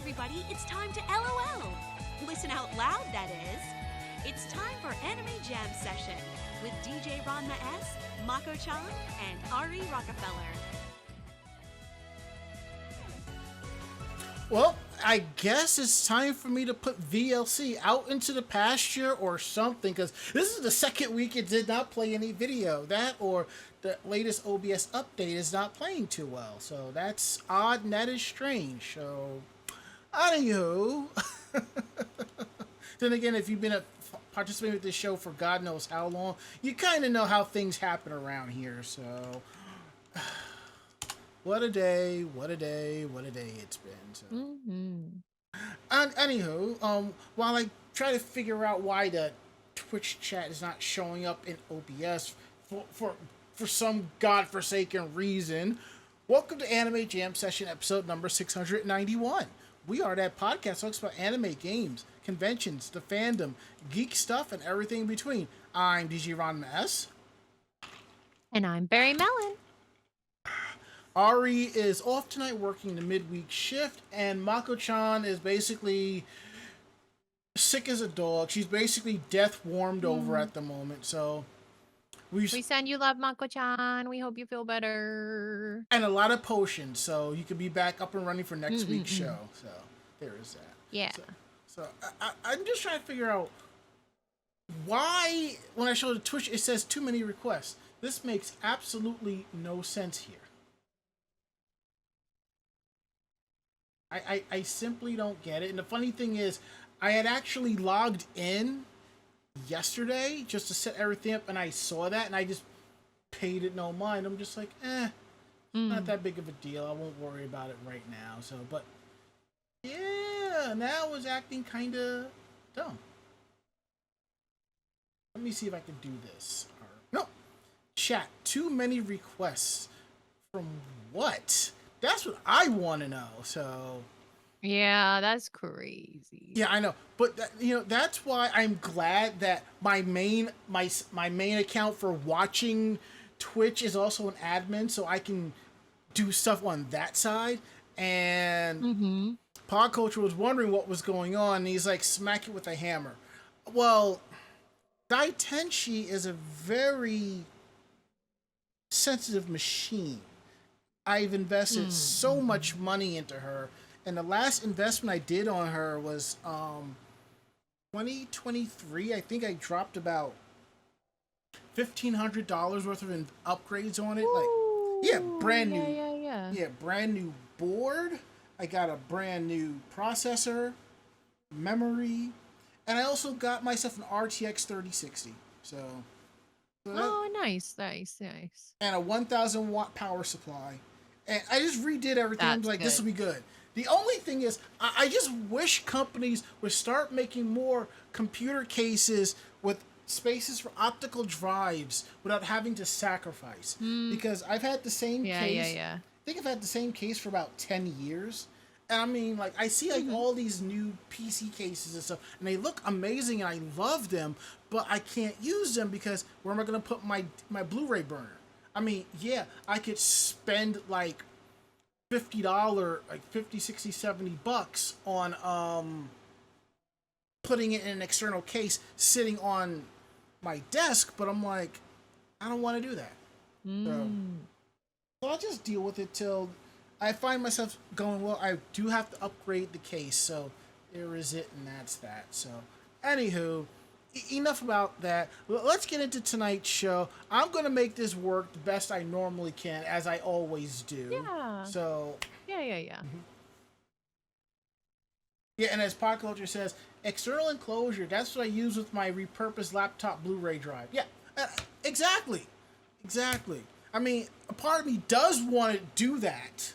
everybody, it's time to LOL. Listen out loud, that is. It's time for Anime Jam Session with DJ Ranma S, Mako-chan, and Ari Rockefeller. Well, I guess it's time for me to put VLC out into the pasture or something, because this is the second week it did not play any video. That or the latest OBS update is not playing too well. So that's odd and that is strange. So, anywho. Then again, if you've been participating with this show for God knows how long, you kind of know how things happen around here. So, what a day, what a day, what a day it's been. So. And anywho, while I try to figure out why the Twitch chat is not showing up in OBS for some godforsaken reason, welcome to Anime Jam Session episode number 691. We are that podcast that talks about anime, games, conventions, the fandom, geek stuff, and everything in between. I'm DJ Ranma S. And I'm Barry Mellon. Ari is off tonight working the midweek shift, and Mako-chan is basically sick as a dog. She's basically death warmed over at the moment, so... We send you love, Mako-chan. We hope you feel better. And a lot of potions, so you could be back up and running for next week's show. So there is that. Yeah. So I'm just trying to figure out why, when I show the Twitch, it says too many requests. This makes absolutely no sense here. I simply don't get it. And the funny thing is, I had actually logged in yesterday just to set everything up, and I saw that, and I just paid it no mind. I'm just like, not that big of a deal. I won't worry about it right now. So, but yeah, now it's acting kind of dumb. Let me see if I can do this. No, chat. Too many requests. From what? That's what I want to know. So. Yeah, that's crazy. Yeah, I know, but that's why I'm glad that my main account for watching Twitch is also an admin, so I can do stuff on that side. And Pod Culture was wondering what was going on, and he's like, "Smack it with a hammer." Well, Dai Tenshi is a very sensitive machine. I've invested so much money into her. And the last investment I did on her was 2023. I think I dropped about $1,500 worth of upgrades on it. Ooh, like, brand new. Yeah. Brand new board. I got a brand new processor, memory, and I also got myself an RTX 3060. So nice. And a 1,000 watt power supply. And I just redid everything. I was like, this will be good. The only thing is, I just wish companies would start making more computer cases with spaces for optical drives without having to sacrifice. Because I've had the same case. I think I've had the same case for about 10 years. And I mean, like, I see like all these new PC cases and stuff, and they look amazing, and I love them, but I can't use them because where am I going to put my Blu-ray burner? I mean, yeah, I could spend like $50, like 50, 60, 70 bucks on putting it in an external case sitting on my desk, but I'm like, I don't want to do that. So I'll just deal with it till I find myself going, well, I do have to upgrade the case, so there is it, and that's that. So, anywho, enough about that. Let's get into tonight's show. I'm going to make this work the best I normally can, as I always do. Yeah. So. Yeah. Yeah, and as Pop Culture says, external enclosure, that's what I use with my repurposed laptop Blu-ray drive. Yeah, exactly. I mean, a part of me does want to do that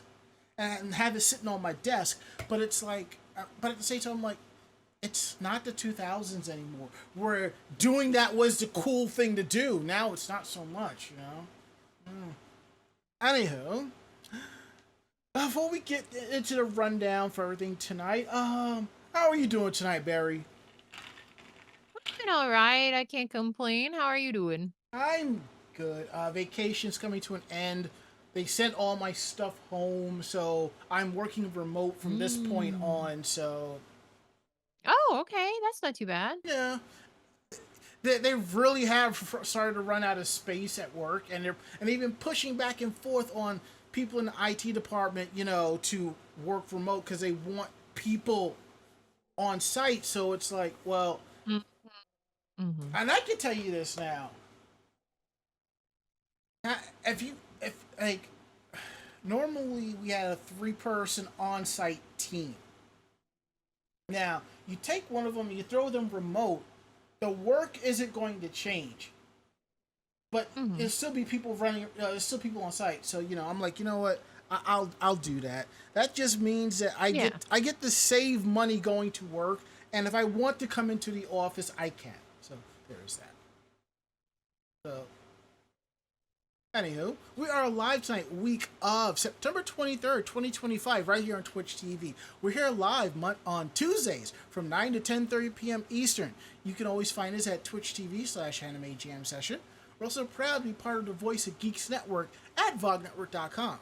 and have it sitting on my desk, but it's like, but at the same time, I'm like, it's not the 2000s anymore, where doing that was the cool thing to do. Now it's not so much, Anywho, before we get into the rundown for everything tonight, how are you doing tonight, Barry? I'm doing all right. I can't complain. How are you doing? I'm good. Vacation's coming to an end. they sent all my stuff home, so I'm working remote from this point on. So, oh, okay, that's not too bad. yeah, they really have started to run out of space at work, and they've been pushing back and forth on people in the IT department, to work remote because they want people on site. So it's like, well, Mm-hmm. and I can tell you this now. If like normally we had a 3-person on-site team. Now you take one of them, you throw them remote. The work isn't going to change, but there'll still be people running. There's still people on site. So I'm like, you know what? I'll do that. That just means that I get to save money going to work, and if I want to come into the office, I can. So there's that. So. Anywho, we are live tonight, week of September 23rd, 2025, right here on Twitch TV. We're here live on Tuesdays from 9 to 10:30 p.m. Eastern. You can always find us at Twitch TV/Anime Jam Session. We're also proud to be part of the Voice of Geeks Network at VogNetwork.com.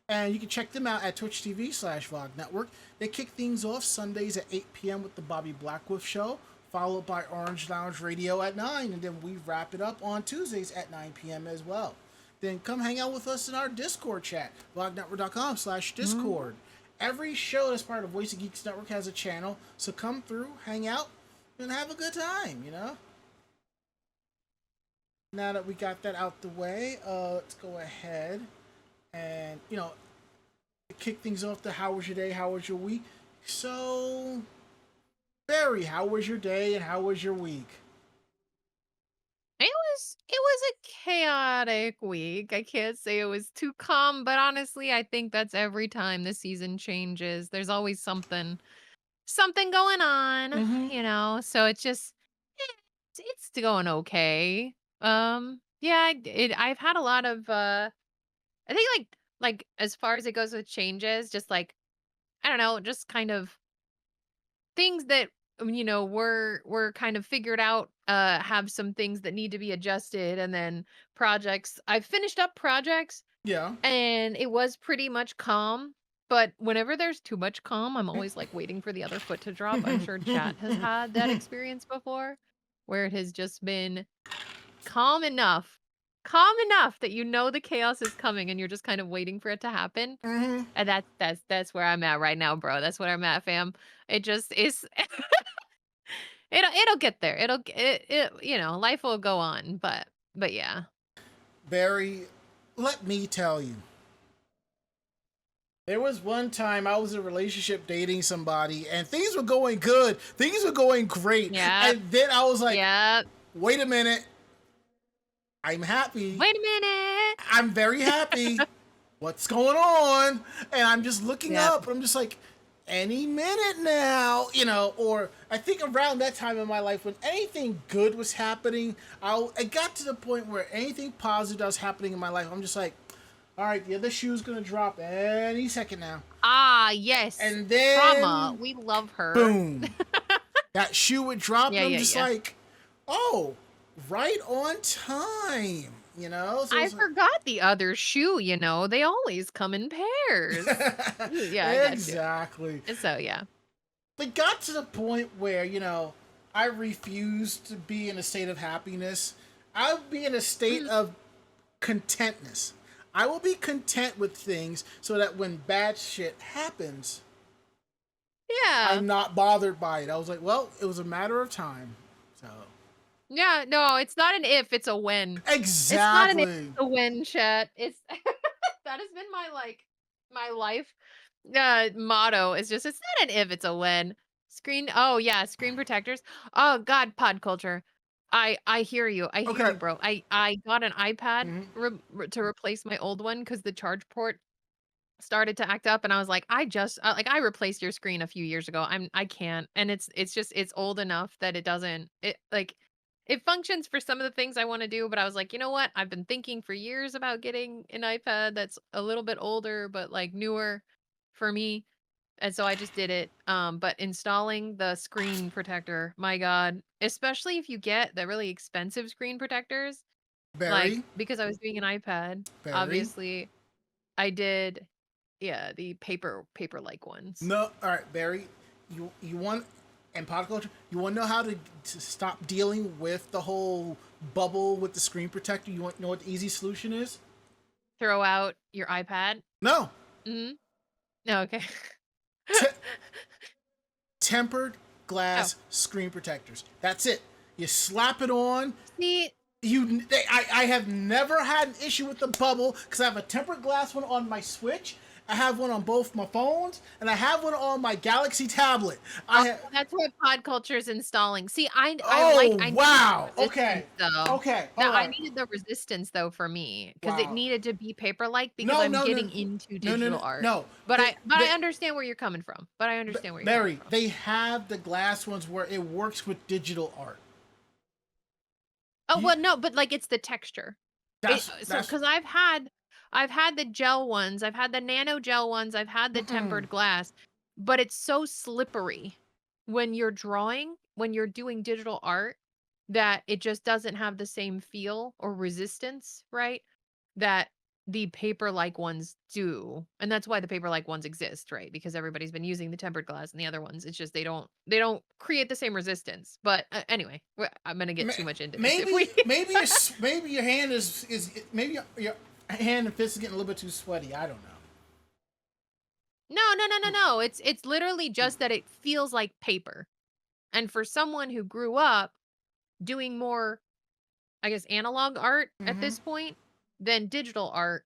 And you can check them out at Twitch TV/VogNetwork. They kick things off Sundays at 8 p.m. with the Bobby Blackwolf Show, followed by Orange Lounge Radio at 9, and then we wrap it up on Tuesdays at 9 p.m. as well. Then come hang out with us in our Discord chat, VogNetwork.com/Discord. Every show that's part of Voice of Geeks Network has a channel, so come through, hang out, and have a good time, Now that we got that out the way, let's go ahead and, kick things off to how was your day, how was your week? So, Barry, how was your day and how was your week? It was a chaotic week. I can't say it was too calm, but honestly, I think that's every time the season changes. There's always something going on, so it's just it's going okay. Yeah, I've had a lot of I think like as far as it goes with changes, just like I don't know, just kind of things that were kind of figured out, have some things that need to be adjusted, and then projects, I've finished up projects, Yeah. and it was pretty much calm. But whenever there's too much calm, I'm always like waiting for the other foot to drop. I'm sure chat has had that experience before, where it has just been calm enough that the chaos is coming, and you're just kind of waiting for it to happen. And that's where I'm at right now, bro. That's where I'm at, fam. It just is. It'll get there. Life will go on, but yeah. Barry, let me tell you. There was one time I was in a relationship dating somebody, and things were going good. Things were going great. Yeah. And then I was like, Yep. wait a minute. I'm happy. Wait a minute. I'm very happy. What's going on? And I'm just looking up. I'm just like, any minute now, or I think around that time in my life when anything good was happening, it got to the point where anything positive that was happening in my life, I'm just like, all right, the other shoe's going to drop any second now. Ah, yes. And then... Trauma. We love her. Boom. That shoe would drop, and I'm just like, oh, right on time, So I forgot the other shoe, they always come in pairs. Yeah, exactly. So, yeah. It got to the point where, I refused to be in a state of happiness. I would be in a state of contentness. I will be content with things so that when bad shit happens, I'm not bothered by it. I was like, well, it was a matter of time. So. Yeah, no, it's not an if, it's a when. Exactly. It's not an if, it's a when, chat. It's that has been my life motto. It's not an if, it's a when. Screen protectors. Oh God, pod culture. I hear you. I hear you, bro. I got an iPad to replace my old one because the charge port started to act up, and I was like, I replaced your screen a few years ago. I can't, and it's old enough that it functions for some of the things I want to do, but I was like, you know what? I've been thinking for years about getting an iPad that's a little bit older but like newer for me. And so I just did it. But installing the screen protector, my God, especially if you get the really expensive screen protectors, Barry? like because I was doing an iPad, Barry? obviously. I did, yeah, the paper-like ones. No, all right, Barry. You want and pop culture. You want to know how to stop dealing with the whole bubble with the screen protector? You want to know what the easy solution is? Throw out your iPad. No. Mm-hmm. No, okay. Te- tempered Oh, glass screen protectors. That's it. You slap it on. see, I have never had an issue with the bubble because I have a tempered glass one on my Switch. I have one on both my phones, and I have one on my Galaxy tablet. that's what Pod Culture is installing. See, I Oh, needed wow. the Okay. resistance though. Okay. Now Hold I on. needed the resistance though for me because it Wow. needed to be paper-like because No, I'm no, no, getting into digital art. no. But They, I they, understand where you're coming from. But I understand where you're coming Barry, from. they have the glass ones where it works with digital art. Oh, You, well, no, but like it's the texture. that's So that's. because I've had the gel ones, I've had the nano gel ones, I've had the Mm-mm. tempered glass, but it's so slippery when you're drawing, when you're doing digital art, that it just doesn't have the same feel or resistance, right? That the paper-like ones do. And that's why the paper-like ones exist, right? Because everybody's been using the tempered glass and the other ones. It's just they don't create the same resistance. But anyway, I'm gonna get too much into this if we Maybe your hand is maybe your hand and fist is getting a little bit too sweaty. I don't know. No. It's literally just that it feels like paper. And for someone who grew up doing more, I guess, analog art at Mm-hmm. this point than digital art,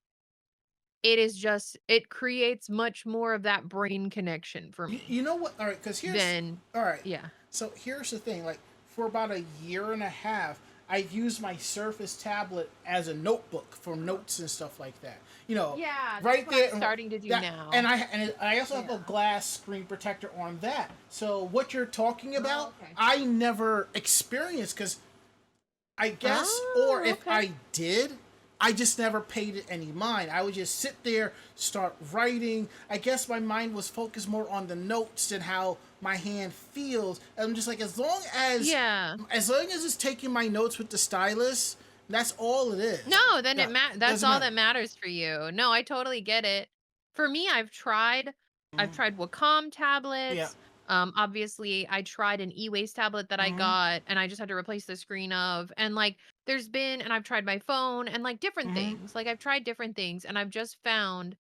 it creates much more of that brain connection for me You know what? All right, because than, all right. yeah. So here's the thing. Like for about a year and a half, I used my Surface tablet as a notebook for notes and stuff like that. Yeah, that's right what there. I'm starting to do now. And I also have a glass screen protector on that. So what you're talking about, okay. I never experienced because I guess, or if okay. I did, I just never paid it any mind. I would just sit there, start writing. I guess my mind was focused more on the notes and how my hand feels. And I'm just like, as long as it's taking my notes with the stylus, that's all it is. No, then that's doesn't all matter. that matters for you. No, I totally get it. For me, I've tried Wacom Yeah. tablets. Obviously, I tried an e-waste tablet that I Mhm. got, and I just had to replace the screen of. And like, and I've tried my phone and like different Mhm. things. Like, I've tried different things, and I've just found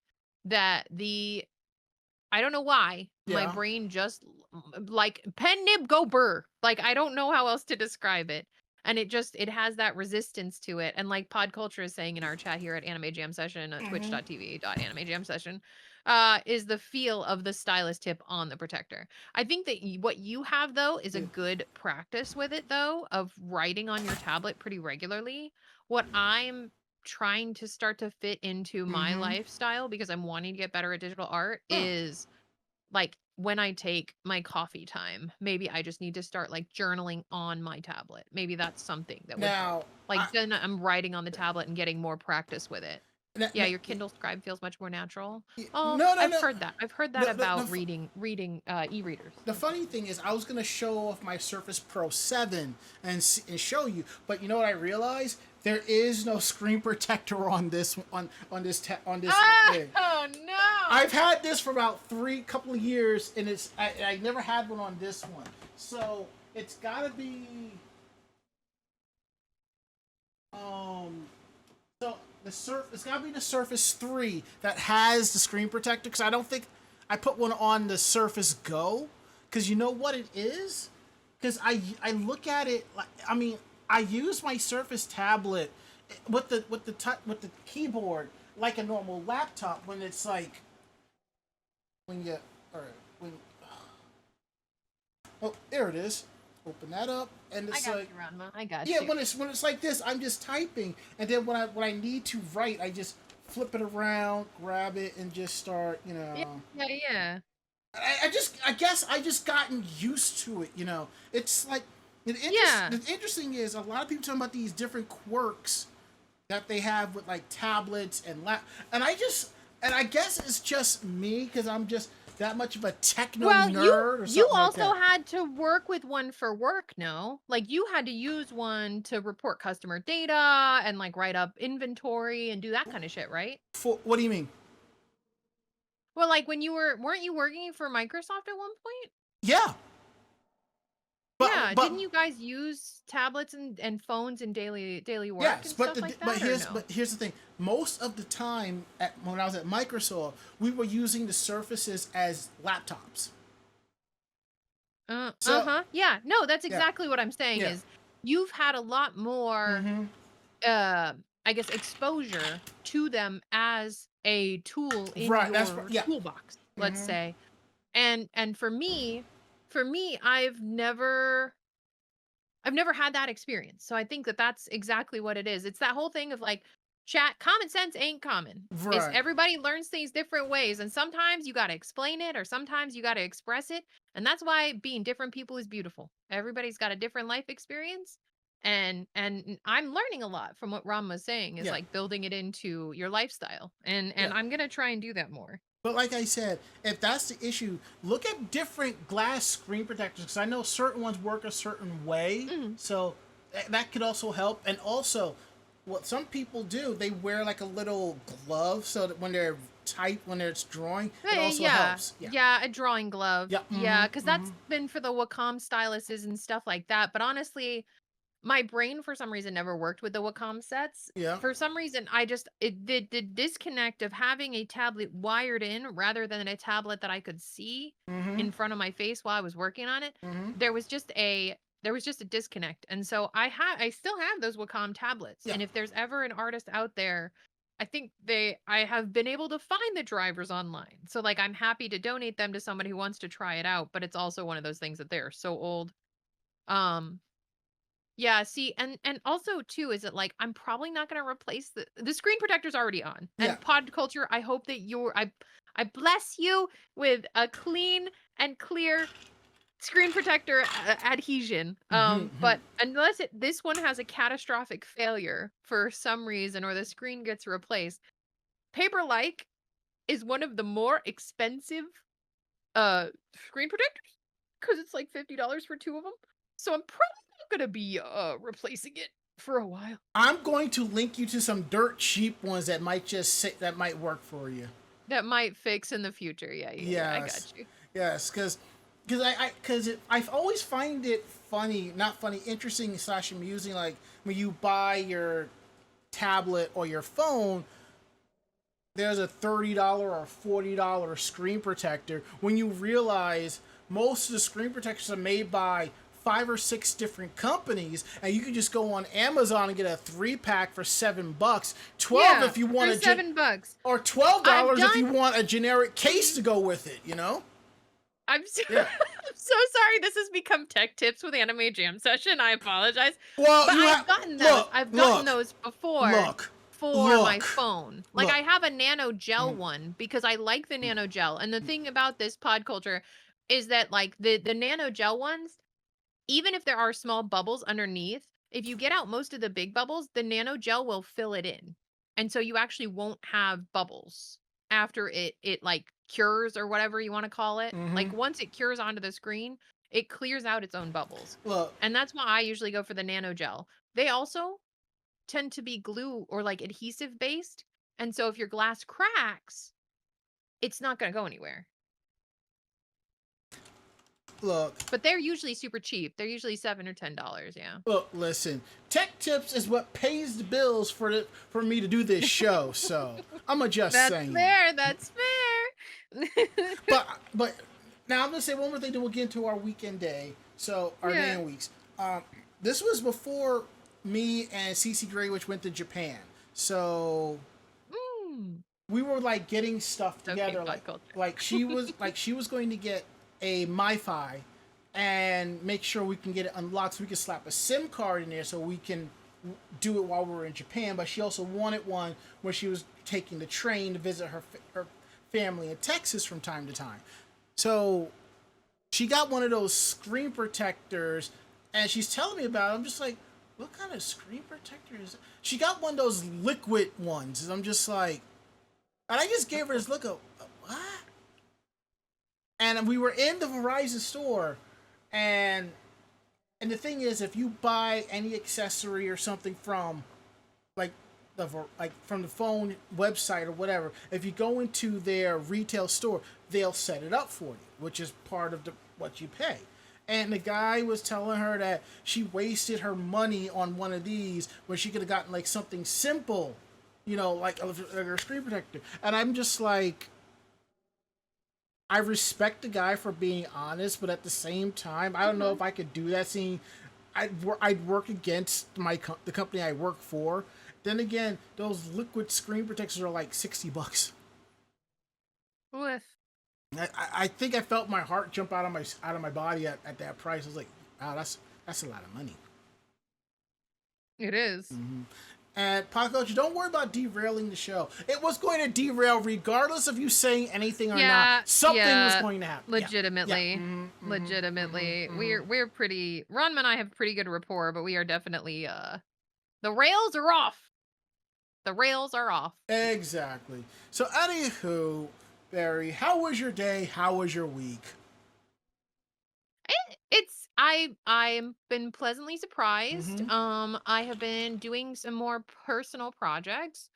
that I don't know why my Yeah. brain just like pen nib go burr. Like I don't know how else to describe it. And it has that resistance to it. And like Pod Culture is saying in our chat here at Anime Jam Session, Mhm. twitch.tv.anime jam session, is the feel of the stylus tip on the protector. I think that what you have though is a Yeah. good practice with it though, of writing on your tablet pretty regularly. What I'm trying to start to fit into my Mhm. lifestyle because I'm wanting to get better at digital art Huh. is like when I take my coffee time, maybe I just need to start like journaling on my tablet. Maybe that's something that would help. Now, Like then I'm writing on the tablet and getting more practice with it. n- Yeah, n- your Kindle Scribe feels much more natural. Oh, no, no, I've no. heard that. I've heard that about reading e-readers. The funny thing is, I was gonna show off my Surface Pro 7 and show you, but you know what I realized? There is no screen protector on this on this thing. Oh no! I've had this for about couple of years, and I never had one on this one. So it's gotta be so it's gotta be the Surface 3 that has the screen protector, because I don't think I put one on the Surface Go, because you know what it is? Because I look at it like, I mean, I use my Surface tablet with the keyboard like a normal laptop when it's like when you or when oh, there it is. Open that up, and I it's got like, you, Ranma. I got yeah, you. when it's like this, I'm just typing, and then when I need to write, I just flip it around, grab it, and just start, Yeah. I guess I just gotten used to it, It's like Yeah. the interesting is a lot of people talking about these different quirks that they have with like tablets and and I guess it's just me because I'm just that much of a techno Well, nerd or something you like also that. had to work with one for work, no? Like you had to use one to report customer data and like write up inventory and do that kind of shit, right? For what do you mean? Well, like when weren't you working for Microsoft at one point? Yeah. Yeah, But didn't you guys use tablets and phones in daily work yes, and stuff like that, or no? but here's the thing. Most of the time, when I was at Microsoft, we were using the Surfaces as laptops. So Yeah, no, that's yeah, exactly what I'm saying yeah, is you've had a lot more, mm-hmm. I guess, exposure to them as a tool in Right. your Yeah. toolbox, let's Mm-hmm. say. And for me, I've never had that experience. So I think that that's exactly what it is. It's that whole thing of like chat common sense ain't common. Is Right. everybody learns things different ways and sometimes you got to explain it or sometimes you got to express it. And that's why being different people is beautiful. Everybody's got a different life experience. And I'm learning a lot from what Ram was saying is Yeah. like building it into your lifestyle. And Yeah. I'm going to try and do that more. But like I said, if that's the issue, look at different glass screen protectors because I know certain ones work a certain way. Mhm. So that could also help. And also, what some people do, they wear like a little glove so that when they're tight, when it's drawing, it also Yeah. helps. Yeah. Yeah, a drawing glove. Yeah. Yeah, because Mm-hmm. Mm-hmm. that's been for the Wacom styluses and stuff like that. But honestly, my brain for some reason never worked with the Wacom sets. Yeah. For some reason, the disconnect of having a tablet wired in rather than a tablet that I could see Mm-hmm. in front of my face while I was working on it. Mm-hmm. There was just a disconnect. And so I still have those Wacom tablets. Yeah. And if there's ever an artist out there, I have been able to find the drivers online. So like I'm happy to donate them to somebody who wants to try it out, but it's also one of those things that they're so old. Um yeah, see, and also too is it like I'm probably not going to replace the screen protector's already on. Yeah. And pod culture, I hope that I bless you with a clean and clear screen protector adhesion. Mm-hmm. But unless this one has a catastrophic failure for some reason or the screen gets replaced, Paperlike is one of the more expensive screen protectors because it's like $50 for two of them. So I'm probably not gonna be replacing it for a while. I'm going to link you to some dirt cheap ones that that might work for you. That might fix in the future. Yeah, I got you. Yes, I always find it funny, not funny, interesting / amusing. Like when you buy your tablet or your phone, there's a $30 or $40 screen protector. When you realize most of the screen protectors are made by 5 or 6 different companies, and you can just go on Amazon and get a 3-pack for $7, 12 if you want $7, or $12 if you want a generic case to go with it. You know. I'm so, Yeah. I'm so sorry. This has become tech tips with Anime Jam Session. I apologize. Well, but I've gotten those. I've gotten those before for my phone. Like I have a nano gel one because I like the nano gel. And the thing about this pod culture is that like the nano gel ones, even if there are small bubbles underneath, if you get out most of the big bubbles, the nano gel will fill it in. And so you actually won't have bubbles after it like cures or whatever you want to call it. Like once it cures onto the screen, it clears out its own bubbles. And that's why I usually go for the nano gel. They also tend to be glue or like adhesive based. And so if your glass cracks, it's not going to go anywhere. But they're usually super cheap. They're usually $7 or $10. Yeah. Look, listen. Tech tips is what pays the bills for me to do this show. So I'm just saying. That's fair. but now I'm gonna say one more thing. Then we'll get into our weekend day. So our day and weeks. This was before me and Cece Gray, which went to Japan. So we were like getting stuff together. Like she was going to get a MiFi and make sure we can get it unlocked so we can slap a SIM card in there so we can do it while we were in Japan. But she also wanted one where she was taking the train to visit her family in Texas from time to time. So she got one of those screen protectors and she's telling me about it. I'm just like, what kind of screen protector is it? She got one of those liquid ones. And I'm just like, and I just gave her this look of, what? And we were in the Verizon store, and the thing is, if you buy any accessory or something from, like, like from the phone website or whatever. If you go into their retail store, they'll set it up for you, which is part of what you pay. And the guy was telling her that she wasted her money on one of these when she could have gotten like something simple, like a screen protector. And I'm just like, I respect the guy for being honest, but at the same time, I don't know if I could do that. Seeing I'd work against the company I work for. Then again, those liquid screen protectors are like $60. Oof. I think I felt my heart jump out of my body at that price. I was like, wow, that's a lot of money. It is. Mm-hmm. And Pacoach, don't worry about derailing the show. It was going to derail regardless of you saying anything or not. Something was going to happen. Legitimately. Yeah. Mm-hmm. Legitimately. Mm-hmm. We're pretty Ronma and I have pretty good rapport, but we are definitely the rails are off. The rails are off. Exactly. So anywho, Barry, how was your day? How was your week? I've been pleasantly surprised. Mm-hmm. I have been doing some more personal projects.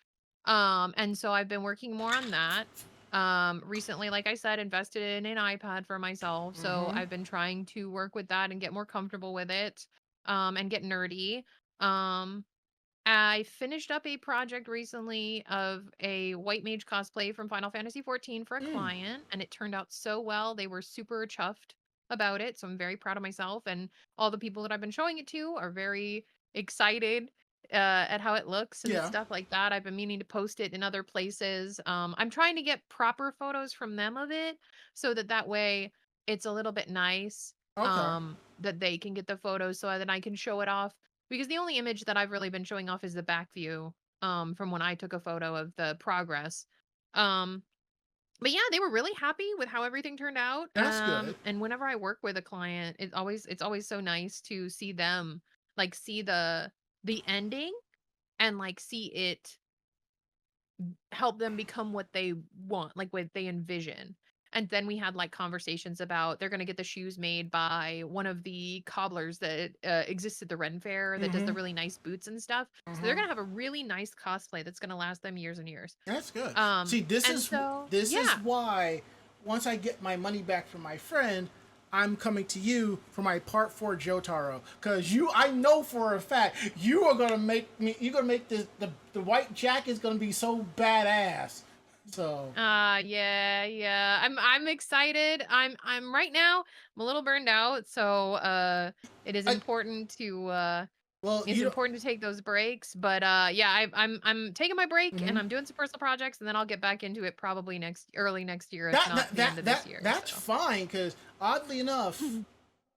And so I've been working more on that. Recently, like I said, invested in an iPad for myself. So Mm-hmm. I've been trying to work with that and get more comfortable with it. And get nerdy. Um, I finished up a project recently of a white mage cosplay from Final Fantasy 14 for a Mm. client, and it turned out so well. They were super chuffed about it, so I'm very proud of myself. And all the people that I've been showing it to are very excited at how it looks and Yeah. stuff like that. I've been meaning to post it in other places. I'm trying to get proper photos from them of it, so that way it's a little bit nice. Okay. That they can get the photos so that I can show it off, because the only image that I've really been showing off is the back view, from when I took a photo of the progress. Um, but yeah, they were really happy with how everything turned out. That's good. And whenever I work with a client, it's always so nice to see them, like, see the ending, and like see it help them become what they want, like what they envision. And then we had like conversations about they're going to get the shoes made by one of the cobblers that exists at the Ren Fair that does Mm-hmm. the really nice boots and stuff. So they're Mm-hmm. going to have a really nice cosplay that's going to last them years and years. That's good. See, And so, this is yeah. why once I get my money back from my friend, I'm coming to you for my part 4 Jotaro, because I know for a fact you are gonna make me. You're gonna make the white jacket is gonna be so badass. So Yeah. I'm excited. I'm right now, I'm a little burned out, so it is I important to well it's you know. important to take those breaks, but yeah, I'm taking my break and Mhm. I'm doing some personal projects, and then I'll get back into it probably early next year, if not the end of this year. That's So fine, because oddly enough,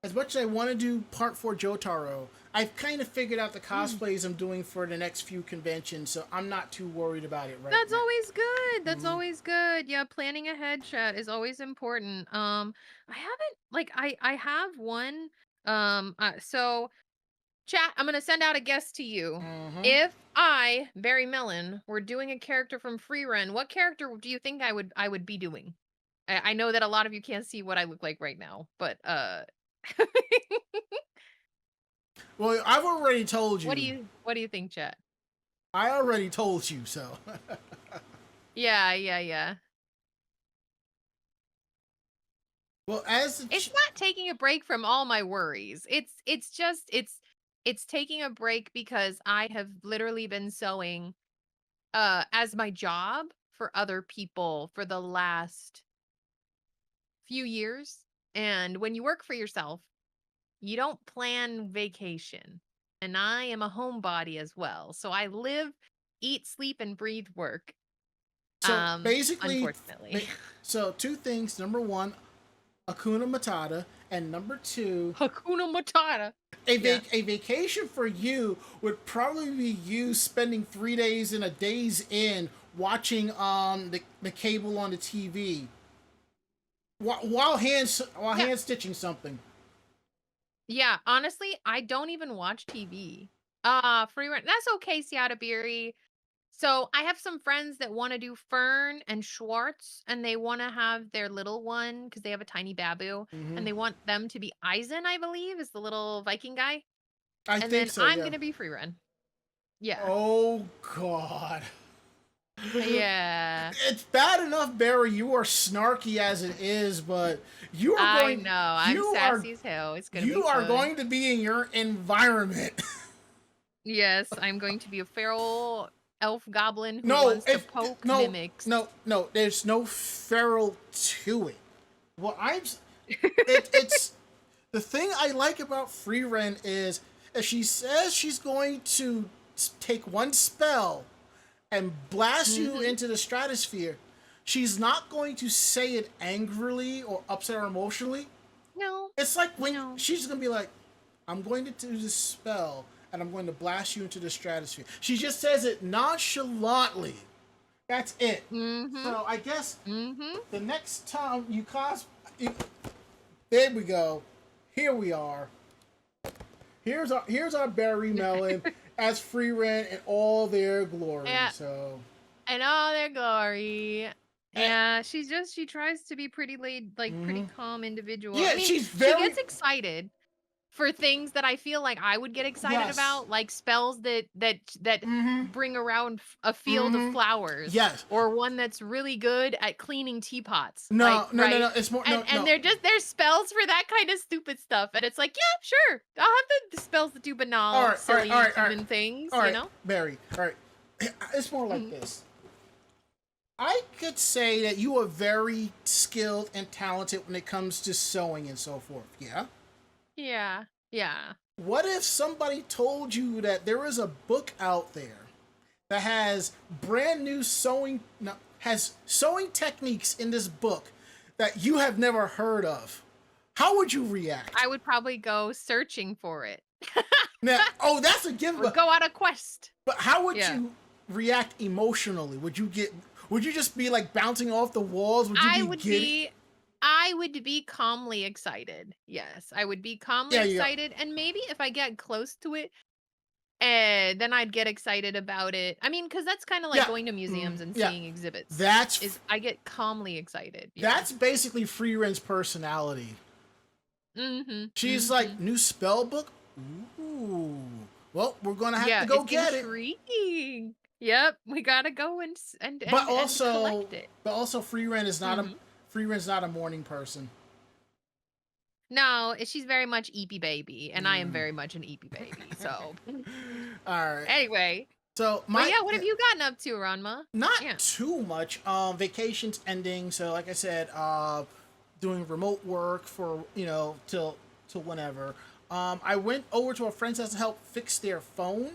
as much as I want to do part 4 Jotaro, I've kind of figured out the cosplays I'm doing for the next few conventions, so I'm not too worried about it right that's now. always good. That's Mhm. always good. Yeah, planning ahead, chat, is always important. I haven't like I have one. So chat, I'm gonna send out a guess to you. Mhm. If I, Barry Mellon, were doing a character from Free Run, what character do you think I would be doing? I know that a lot of you can't see what I look like right now, but Well, I've already told what do you. you think, chat? I already told you so. Yeah. Well, as the It's not taking a break from all my worries. It's just it's taking a break because I have literally been sewing as my job for other people for the last few years. And when you work for yourself, you don't plan vacation. And I am a homebody as well. So I live, eat, sleep, and breathe work. so basically, Unfortunately. so two things. Number one, Akuna Matata, and number two, Hakuna Matata. Yeah. a vacation for you would probably be you spending 3 days in a Days Inn watching the cable on the TV while Yeah. hand stitching something. Yeah. Honestly, I don't even watch TV. Free rent. That's okay, Seattle Beery. So I have some friends that want to do Fern and Schwartz, and they want to have their little one because they have a tiny babu, Hmm. and they want them to be Eisen, I believe, is the little Viking guy. I And think then so. I'm Yeah. gonna be free run. Yeah. Oh God. Yeah. It's bad enough, Barry. You are snarky as it is, but you are I going. know. I'm You sassy as hell. It's gonna be you are fun. going to be in your environment. Yes, I'm going to be a feral elf goblin who No, wants to poke mimics. no. There's no feral to it. Well, it's the thing I like about Free Ren is if she says she's going to take one spell and blast you into the stratosphere, she's not going to say it angrily or upset or emotionally. No. It's like when she's going to be like, I'm going to do this spell and I'm going to blast you into the stratosphere. She just says it nonchalantly. That's it. So I guess the next time you there we go. Here we are. Here's our berry melon as Free Ren in all their glory. Yeah. So. And all their glory. Yeah, she tries to be pretty pretty calm individual. Yeah, I mean, she gets excited for things that I feel like I would get excited about, like spells that bring around a field of flowers. Yes. Or one that's really good at cleaning teapots. No, right? no. It's more and there's spells for that kind of stupid stuff. And it's like, yeah, sure. I'll have the spells that do banal, silly human things, all right, you know? Barry, all right. It's more like this. I could say that you are very skilled and talented when it comes to sewing and so forth. Yeah? Yeah. Yeah. What if somebody told you that there is a book out there that has brand new sewing techniques in this book that you have never heard of? How would you react? I would probably go searching for it. Now, that's a given. Would go on a quest. But how would you react emotionally? Would you just be like bouncing off the walls? I would be calmly excited. Yes, I would be calmly excited. And maybe if I get close to it, then I'd get excited about it. I mean, because that's kind of like going to museums and seeing exhibits. I get calmly excited. That's basically Free Ren's personality. She's like, new spell book? Ooh. Well, we're going to have to go get intriguing. It. Yep, we gotta go and also collect it. But also, Free Ren's not a morning person. No, she's very much Eepy baby, and I am very much an Eepy baby. So, all right. Anyway, so what have you gotten up to, Ranma? Not too much. Vacation's ending, so like I said, doing remote work for till whenever. I went over to a friend's house to help fix their phone.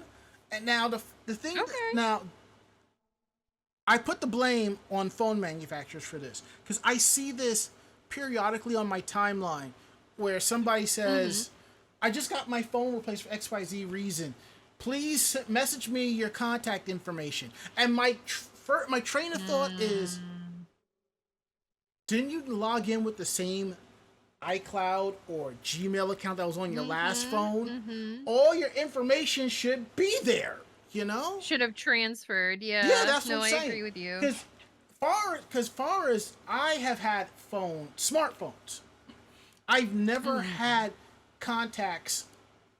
And now the thing now I put the blame on phone manufacturers for this because I see this periodically on my timeline where somebody says, I just got my phone replaced for XYZ reason. Please message me your contact information. And my train of thought is, didn't you log in with the same iCloud or Gmail account that was on your last phone? All your information should be there, Should have transferred, yeah. Yeah, that's what I'm saying. I agree with you. Because far as I have had smartphones, I've never had contacts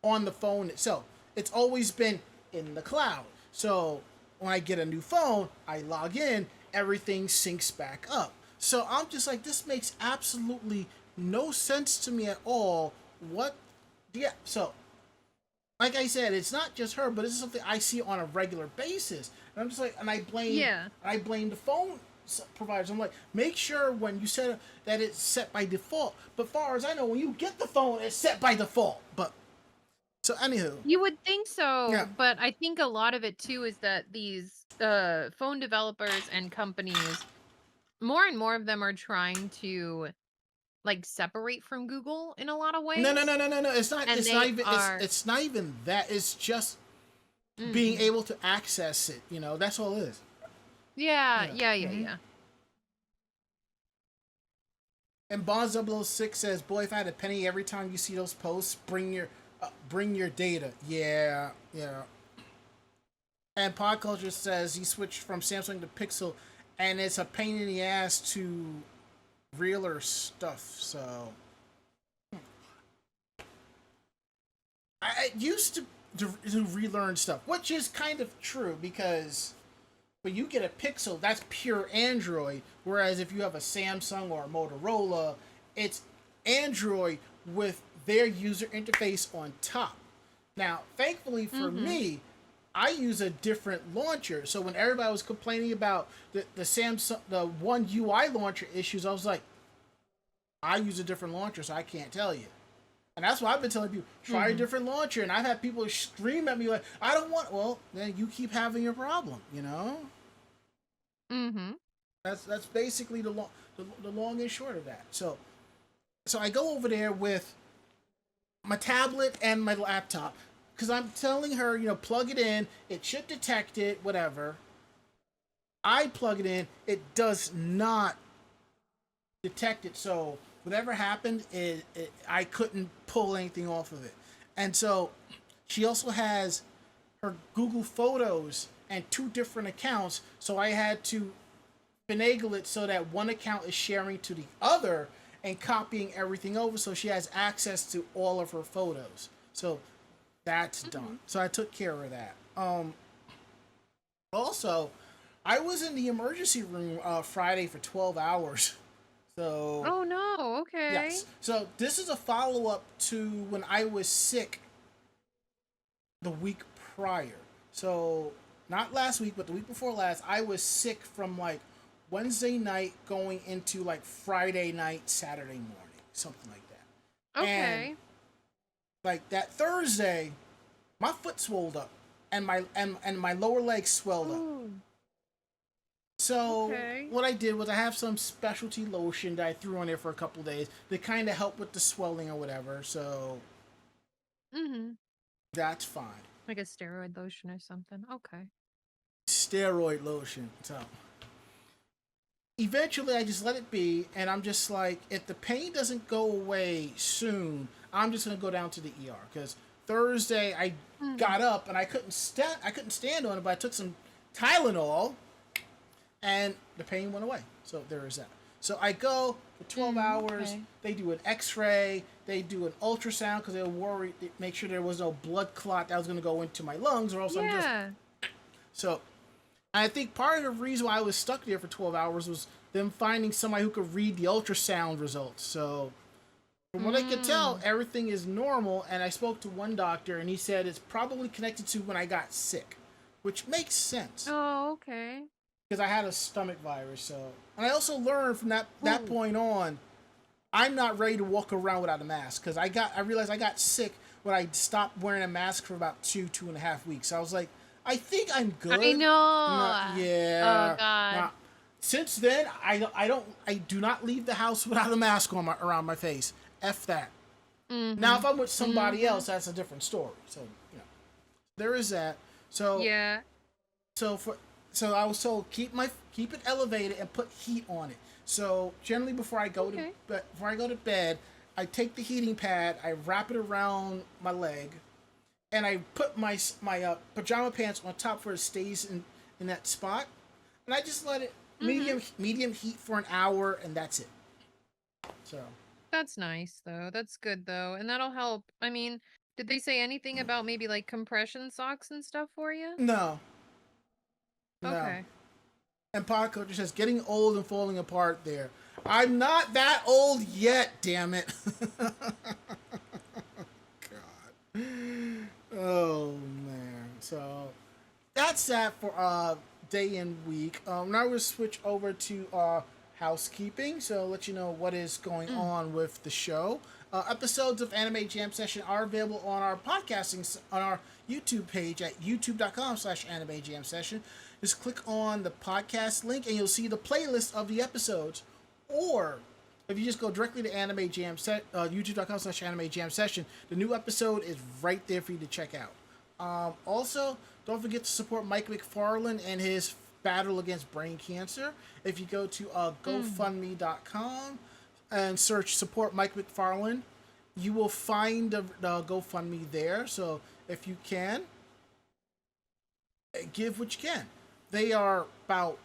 on the phone itself. It's always been in the cloud. So when I get a new phone, I log in, everything syncs back up. So I'm just like, this makes absolutely no sense to me at all. So like I said, it's not just her, but it's something I see on a regular basis. And I'm just like, and I blame the phone providers. I'm like, make sure when you set it that it's set by default. But far as I know, when you get the phone, it's set by default. But so anywho, you would think so, but I think a lot of it too is that these phone developers and companies, more and more of them are trying to separate from Google in a lot of ways. No. It's not. It's not even that. It's just being able to access it. That's all it is. Yeah. And Bond006 says, "Boy, if I had a penny every time you see those posts, bring your data." Yeah. And Pod Culture says he switched from Samsung to Pixel, and it's a pain in the ass to realer stuff. So to relearn stuff, which is kind of true because when you get a Pixel, that's pure Android. Whereas if you have a Samsung or a Motorola, it's Android with their user interface on top. Now, thankfully for me, I use a different launcher. So when everybody was complaining about the Samsung, the One UI launcher issues, I was like, I use a different launcher, so I can't tell you. And that's why I've been telling people, try a different launcher. And I've had people scream at me like, I don't want, well, then you keep having your problem, you know? That's basically the long and short of that. So I go over there with my tablet and my laptop because I'm telling her, you know, plug it in. It should detect it, whatever. I plug it in. It does not detect it. So whatever happened, I couldn't pull anything off of it. And so she also has her Google Photos and 2 different accounts. So I had to finagle it so that one account is sharing to the other and copying everything over so she has access to all of her photos. So that's done. So I took care of that. Also, I was in the emergency room Friday for 12 hours. So, oh no, okay. Yes. So this is a follow-up to when I was sick the week prior. So not last week, but the week before last, I was sick from like Wednesday night going into like Friday night, Saturday morning, something like that. Okay. And like that Thursday, my foot swelled up and my lower leg swelled up. So what I did was I have some specialty lotion that I threw on there for a couple of days to kind of help with the swelling or whatever. So that's fine. Like a steroid lotion or something. Okay. Steroid lotion. So eventually I just let it be, and I'm just like, if the pain doesn't go away soon, I'm just gonna go down to the ER because Thursday I got up and I couldn't stand on it, but I took some Tylenol and the pain went away. So there is that. So I go for 12 hours. Okay. They do an X-ray. They do an ultrasound because they were worried to make sure there was no blood clot that was going to go into my lungs, or else I'm just. So I think part of the reason why I was stuck there for 12 hours was them finding somebody who could read the ultrasound results. So from what I could tell, everything is normal. And I spoke to one doctor, and he said it's probably connected to when I got sick, which makes sense. Oh, okay. Because I had a stomach virus. So, and I also learned from that point on, I'm not ready to walk around without a mask because I realized I got sick when I stopped wearing a mask for about 2.5 weeks. I was like, I think I'm good. I know. Yeah. Oh God. Now, since then, I do not leave the house without a mask on around my face. F that. Now, if I'm with somebody else, that's a different story. So, you know, there is that. So yeah. So I was told keep it elevated and put heat on it. So generally before I go to bed, I take the heating pad, I wrap it around my leg, and I put my pajama pants on top where it stays in that spot, and I just let it medium heat for an hour, and that's it. So that's nice though. That's good though, and that'll help. I mean, did they say anything about maybe like compression socks and stuff for you? No. Okay. And Pod Culture says, getting old and falling apart there. I'm not that old yet, damn it. God. Oh, man. So, that's that for day and week. Now we'll switch over to housekeeping. So, I'll let you know what is going on with the show. Episodes of Anime Jam Session are available on our on our YouTube page at youtube.com/Anime Jam Session. Just click on the podcast link and you'll see the playlist of the episodes. Or if you just go directly to Anime Jam youtube.com/Anime Jam Session, the new episode is right there for you to check out. Also, don't forget to support Mike McFarlane and his battle against brain cancer. If you go to GoFundMe.com and search support Mike McFarlane, you will find the GoFundMe there. So if you can, give what you can. They are about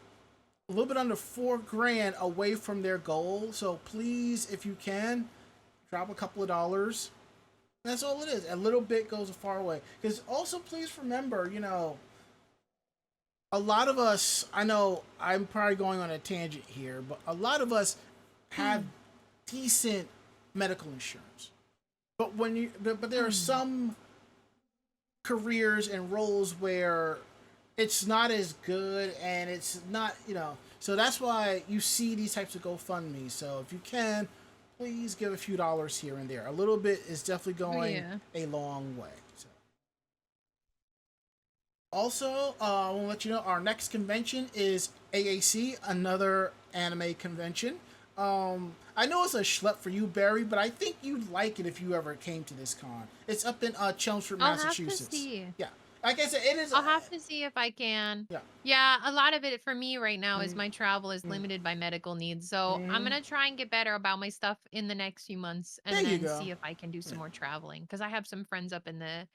a little bit under $4,000 away from their goal. So please, if you can, drop a couple of dollars. That's all it is. A little bit goes a far way. Because also, please remember, a lot of us, I know I'm probably going on a tangent here, but a lot of us have decent medical insurance. But there are some careers and roles where it's not as good and it's not, so that's why you see these types of GoFundMe. So if you can, please give a few dollars here and there. A little bit is definitely going a long way. So. Also, I want to let you know our next convention is AAC, another anime convention. I know it's a schlep for you, Barry, but I think you'd like it if you ever came to this con. It's up in Chelmsford, Massachusetts. I'll have to see. Yeah. Like I said, it is. I'll have to see if I can. Yeah. Yeah, a lot of it for me right now is my travel is limited by medical needs. So I'm gonna try and get better about my stuff in the next few months, and then see if I can do some more traveling. Because I have some friends up in the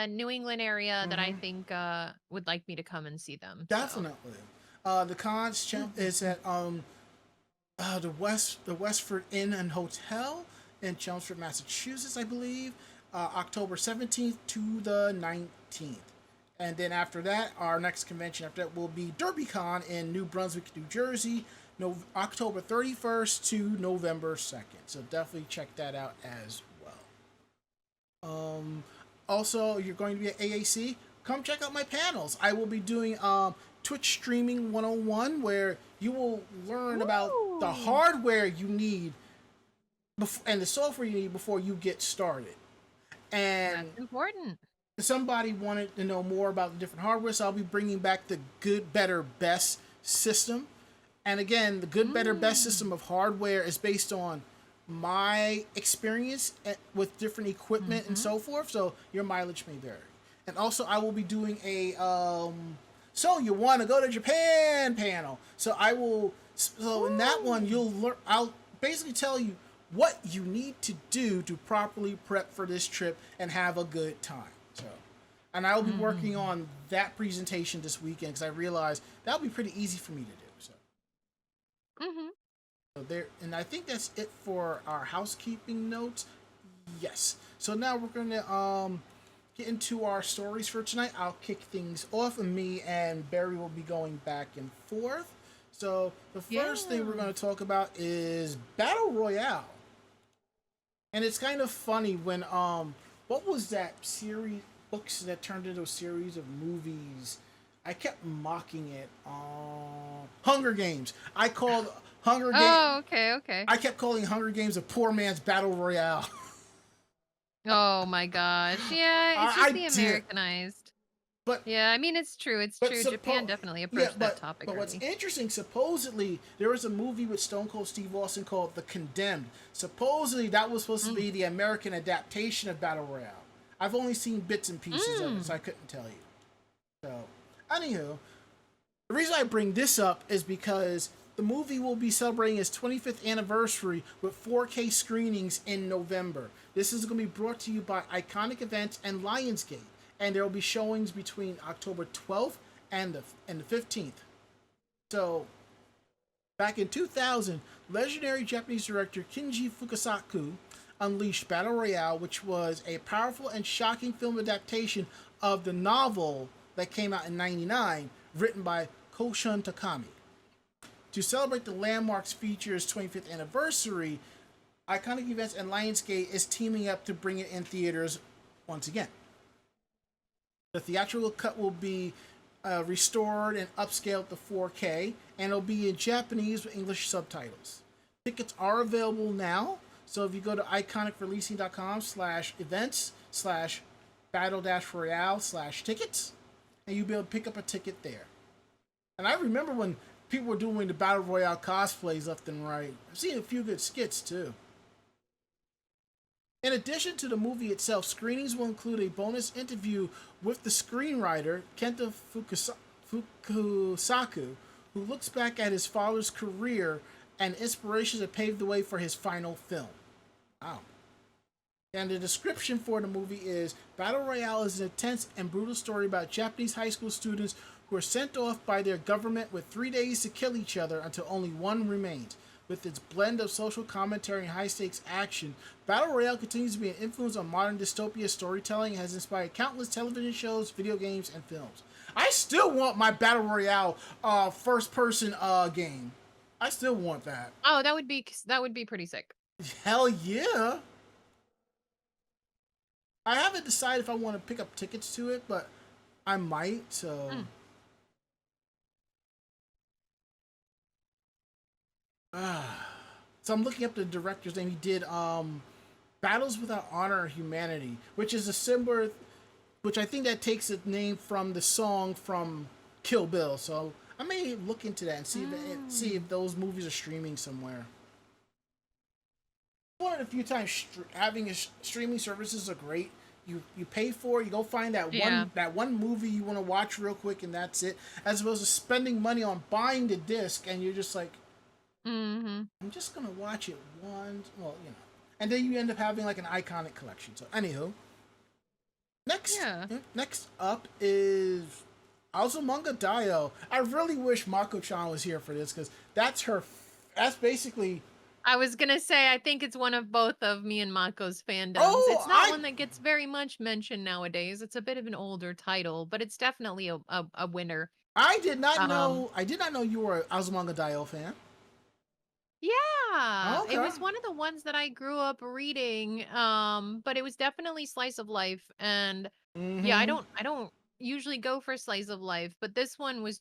New England area that I think would like me to come and see them. Definitely. So. The con is at the Westford Inn and Hotel in Chelmsford, Massachusetts, I believe. October 17th to the 19th. And then after that, our next convention after that will be DerbyCon in New Brunswick, New Jersey, October 31st to November 2nd. So definitely check that out as well. Also, you're going to be at AAC. Come check out my panels. I will be doing Twitch Streaming 101, where you will learn about the hardware you need and the software you need before you get started. And that's important. Somebody wanted to know more about the different hardware, so I'll be bringing back the good, better, best system. And again, the good, better, best system of hardware is based on my experience with different equipment and so forth, so your mileage may vary. And also, I will be doing a so you want to go to Japan panel. So in that one, you'll learn. I'll basically tell you what you need to do to properly prep for this trip and have a good time. So, and I will be working on that presentation this weekend because I realized that'll be pretty easy for me to do. So, so there, and I think that's it for our housekeeping notes. Yes. So now we're gonna get into our stories for tonight. I'll kick things off, and me and Barry will be going back and forth. So the first thing we're going to talk about is Battle Royale. And it's kind of funny when what was that series books that turned into a series of movies? I kept mocking it. Hunger Games. I called Hunger Games. Oh, okay. I kept calling Hunger Games a poor man's Battle Royale. Oh my gosh. Yeah, it's just the Americanized. But yeah, I mean it's true. It's true. Japan definitely approached that topic. But what's interesting, supposedly there was a movie with Stone Cold Steve Austin called The Condemned. Supposedly that was supposed to be the American adaptation of Battle Royale. I've only seen bits and pieces of it, so I couldn't tell you. So, anywho, the reason I bring this up is because the movie will be celebrating its 25th anniversary with 4K screenings in November. This is going to be brought to you by Iconic Events and Lionsgate. And there will be showings between October 12th and the 15th. So, back in 2000, legendary Japanese director Kinji Fukasaku unleashed Battle Royale, which was a powerful and shocking film adaptation of the novel that came out in '99, written by Koshun Takami. To celebrate the landmark's feature's 25th anniversary, Iconic Events and Lionsgate is teaming up to bring it in theaters once again. The theatrical cut will be restored and upscaled to 4K, and it'll be in Japanese with English subtitles. Tickets are available now, so if you go to iconicreleasing.com/events/battle-royale/tickets, and you'll be able to pick up a ticket there. And I remember when people were doing the Battle Royale cosplays left and right. I've seen a few good skits too. In addition to the movie itself, screenings will include a bonus interview with the screenwriter, Kenta Fukusaku, who looks back at his father's career and inspirations that paved the way for his final film. Wow. And the description for the movie is, Battle Royale is an intense and brutal story about Japanese high school students who are sent off by their government with 3 days to kill each other until only one remains. With its blend of social commentary and high-stakes action, Battle Royale continues to be an influence on modern dystopia storytelling and has inspired countless television shows, video games, and films. I still want my Battle Royale first-person game. I still want that. Oh, that would be pretty sick. Hell yeah. I haven't decided if I want to pick up tickets to it, but I might, so... So I'm looking up the director's name. He did Battles Without Honor or Humanity, which is a similar... Which I think that takes its name from the song from Kill Bill. So I may look into that and see if those movies are streaming somewhere. One of the few times having streaming services are great. You pay for it, you go find that one movie you want to watch real quick, and that's it. As opposed to spending money on buying the disc, and you're just like, I'm just gonna watch it once. Well, and then you end up having like an iconic collection. So, anywho, next up is Azumanga Daioh. I really wish Mako-chan was here for this because that's basically. I was gonna say, I think it's one of both of me and Mako's fandoms. It's not one that gets very much mentioned nowadays. It's a bit of an older title, but it's definitely a winner. I did not know. I did not know you were an Azumanga Daioh fan. Yeah, it was one of the ones that I grew up reading. But it was definitely slice of life, and yeah, I don't usually go for slice of life, but this one was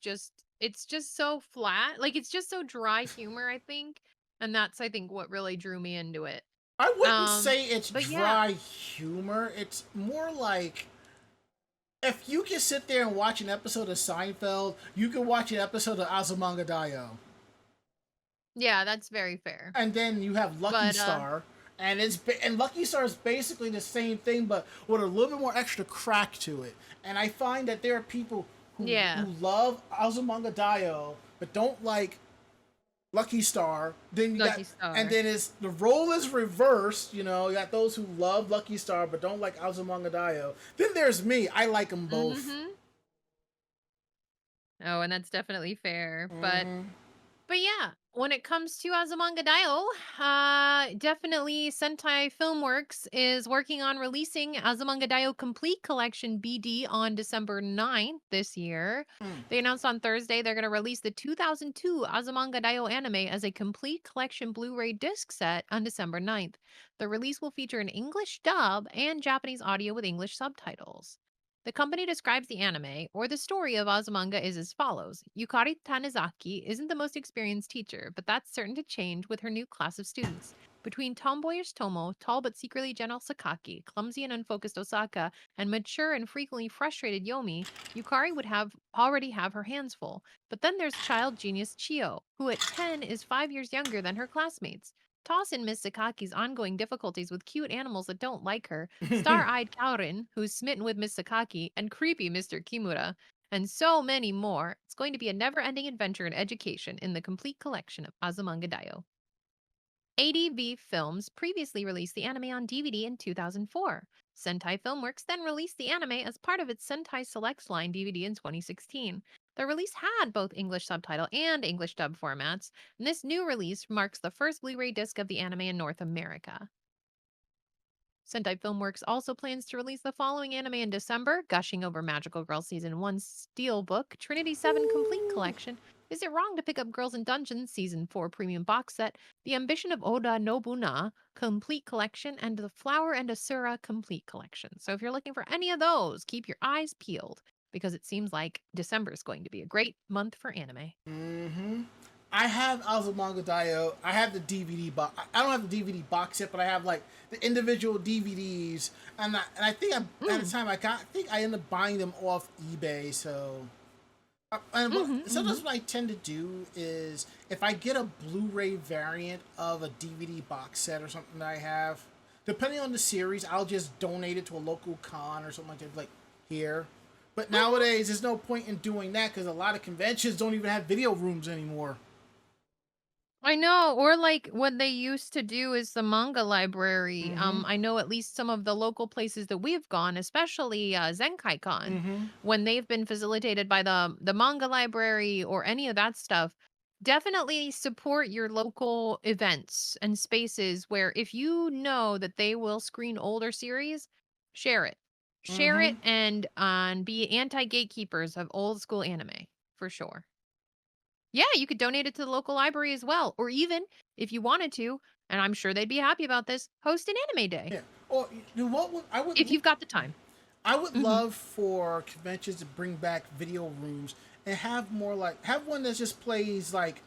it's just so flat, like it's just so dry humor, I think. And that's, I think, what really drew me into it. I wouldn't say it's dry humor. It's more like if you can sit there and watch an episode of Seinfeld, you can watch an episode of Azumanga Daioh. Yeah, that's very fair. And then you have Lucky Star, and Lucky Star is basically the same thing, but with a little bit more extra crack to it. And I find that there are people who love Azumanga Daioh but don't like Lucky Star. Then and then the role is reversed. You got those who love Lucky Star but don't like Azumanga Daioh. Then there's me. I like them both. Oh, and that's definitely fair. But yeah, when it comes to Azumanga Daioh, definitely Sentai Filmworks is working on releasing Azumanga Daioh Complete Collection BD on December 9th this year. They announced on Thursday they're going to release the 2002 Azumanga Daioh anime as a complete collection Blu-ray disc set on December 9th. The release will feature an English dub and Japanese audio with English subtitles. The company describes the anime, or the story of Azumanga, is as follows. Yukari Tanizaki isn't the most experienced teacher, but that's certain to change with her new class of students. Between tomboyish Tomo, tall but secretly gentle Sakaki, clumsy and unfocused Osaka, and mature and frequently frustrated Yomi, Yukari would already have her hands full. But then there's child genius Chio, who at 10 is 5 years younger than her classmates. Toss in Miss Sakaki's ongoing difficulties with cute animals that don't like her, star-eyed Kaurin, who's smitten with Miss Sakaki, and creepy Mr. Kimura, and so many more. It's going to be a never-ending adventure in education in the complete collection of Azumanga Daioh. ADV Films previously released the anime on DVD in 2004. Sentai Filmworks then released the anime as part of its Sentai Selects line DVD in 2016. The release had both English subtitle and English dub formats, and this new release marks the first Blu-ray disc of the anime in North America. Sentai Filmworks also plans to release the following anime in December, gushing over Magical Girl Season 1 Steelbook, Trinity 7 Complete Collection, Is It Wrong to Pick Up Girls in Dungeons Season 4 Premium Box Set, The Ambition of Oda Nobuna Complete Collection, and The Flower and Asura Complete Collection. So if you're looking for any of those, keep your eyes peeled, because it seems like December is going to be a great month for anime. I have Azumanga Daioh. I have the DVD box. I don't have the DVD box set, but I have like the individual DVDs. And I think at the time I think I ended up buying them off eBay. So sometimes what I tend to do is if I get a Blu-ray variant of a DVD box set or something that I have, depending on the series, I'll just donate it to a local con or something like that. Like here. But nowadays, there's no point in doing that because a lot of conventions don't even have video rooms anymore. I know, or like what they used to do is the manga library. I know at least some of the local places that we've gone, especially Zenkai Con, when they've been facilitated by the manga library or any of that stuff, definitely support your local events and spaces where if you know that they will screen older series, share it. Share Mm-hmm. it and be anti-gatekeepers of old school anime for sure. Yeah, you could donate it to the local library as well. Or even if you wanted to, and I'm sure they'd be happy about this, host an anime day Yeah. Or what would if you've got the time. I would Hmm. love for conventions to bring back video rooms and have more like have one that just plays like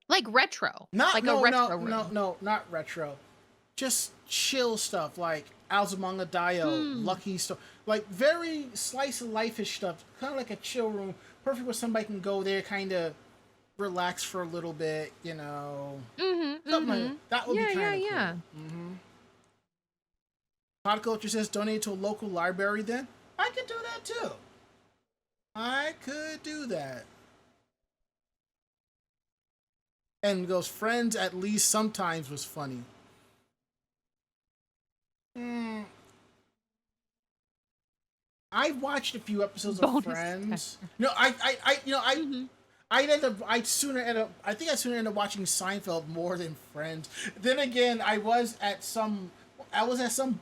Like retro, not like a retro room. not retro, just chill stuff like Azumanga Daioh, Hmm. Lucky stuff, like very slice of life-ish stuff, kind of like a chill room, perfect where somebody can go there, kind of relax for a little bit, Mhm, something like that. mhm. That would be Yeah, yeah, kind of cool. yeah. Pop culture says donate to a local library. Then I could do that too. I could do that. And goes, Friends at least sometimes was funny. Hmm. I watched a few episodes of Bonus Friends. tech. No, Mhm. I think I sooner ended up watching Seinfeld more than Friends. Then again, I was at some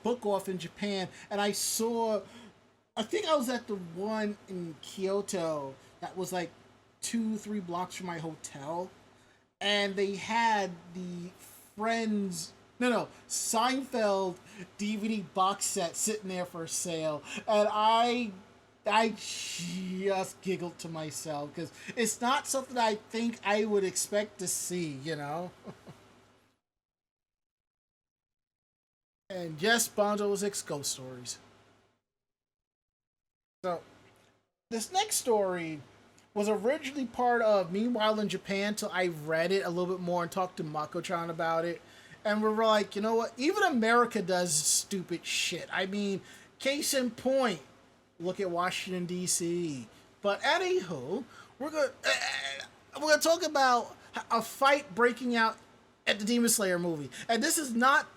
book off in Japan, and I think I was at the one in Kyoto that was like 2, 3 blocks from my hotel, and they had the Friends, no, Seinfeld DVD box set sitting there for sale, and I just giggled to myself because it's not something I think I would expect to see. And yes, Bonzo was ghost stories. So this next story was originally part of Meanwhile in Japan till I read it a little bit more and talked to Mako-chan about it. And we were like, you know what? Even America does stupid shit. I mean, case in point, look at Washington D.C. But anywho, we're gonna talk about a fight breaking out at the Demon Slayer movie, and this is not.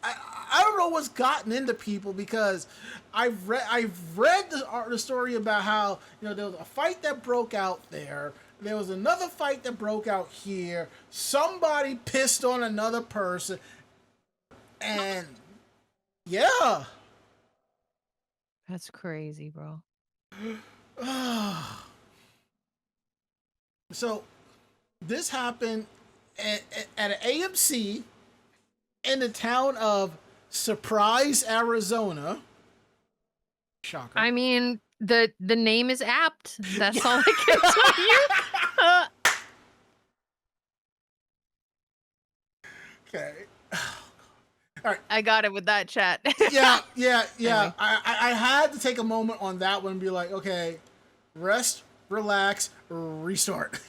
I don't know what's gotten into people because I've read the story about how there was a fight that broke out there. There was another fight that broke out here. Somebody pissed on another person, and yeah. That's crazy, bro. So this happened at an AMC in the town of Surprise, Arizona. Shocker. I mean, the name is apt. That's all I can tell you. Okay. All right. I got it with that chat. Yeah. Anyway. I had to take a moment on that one and be like, okay, rest, relax, restart.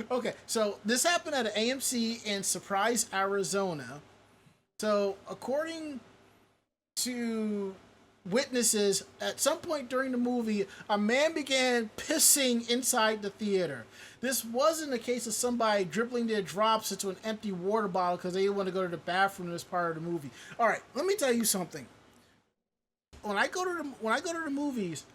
Okay, so this happened at an AMC in Surprise, Arizona. So according to witnesses, at some point during the movie, a man began pissing inside the theater. This wasn't a case of somebody dribbling their drops into an empty water bottle because they didn't want to go to the bathroom as part of the movie. All right, let me tell you something. When I go to the movies,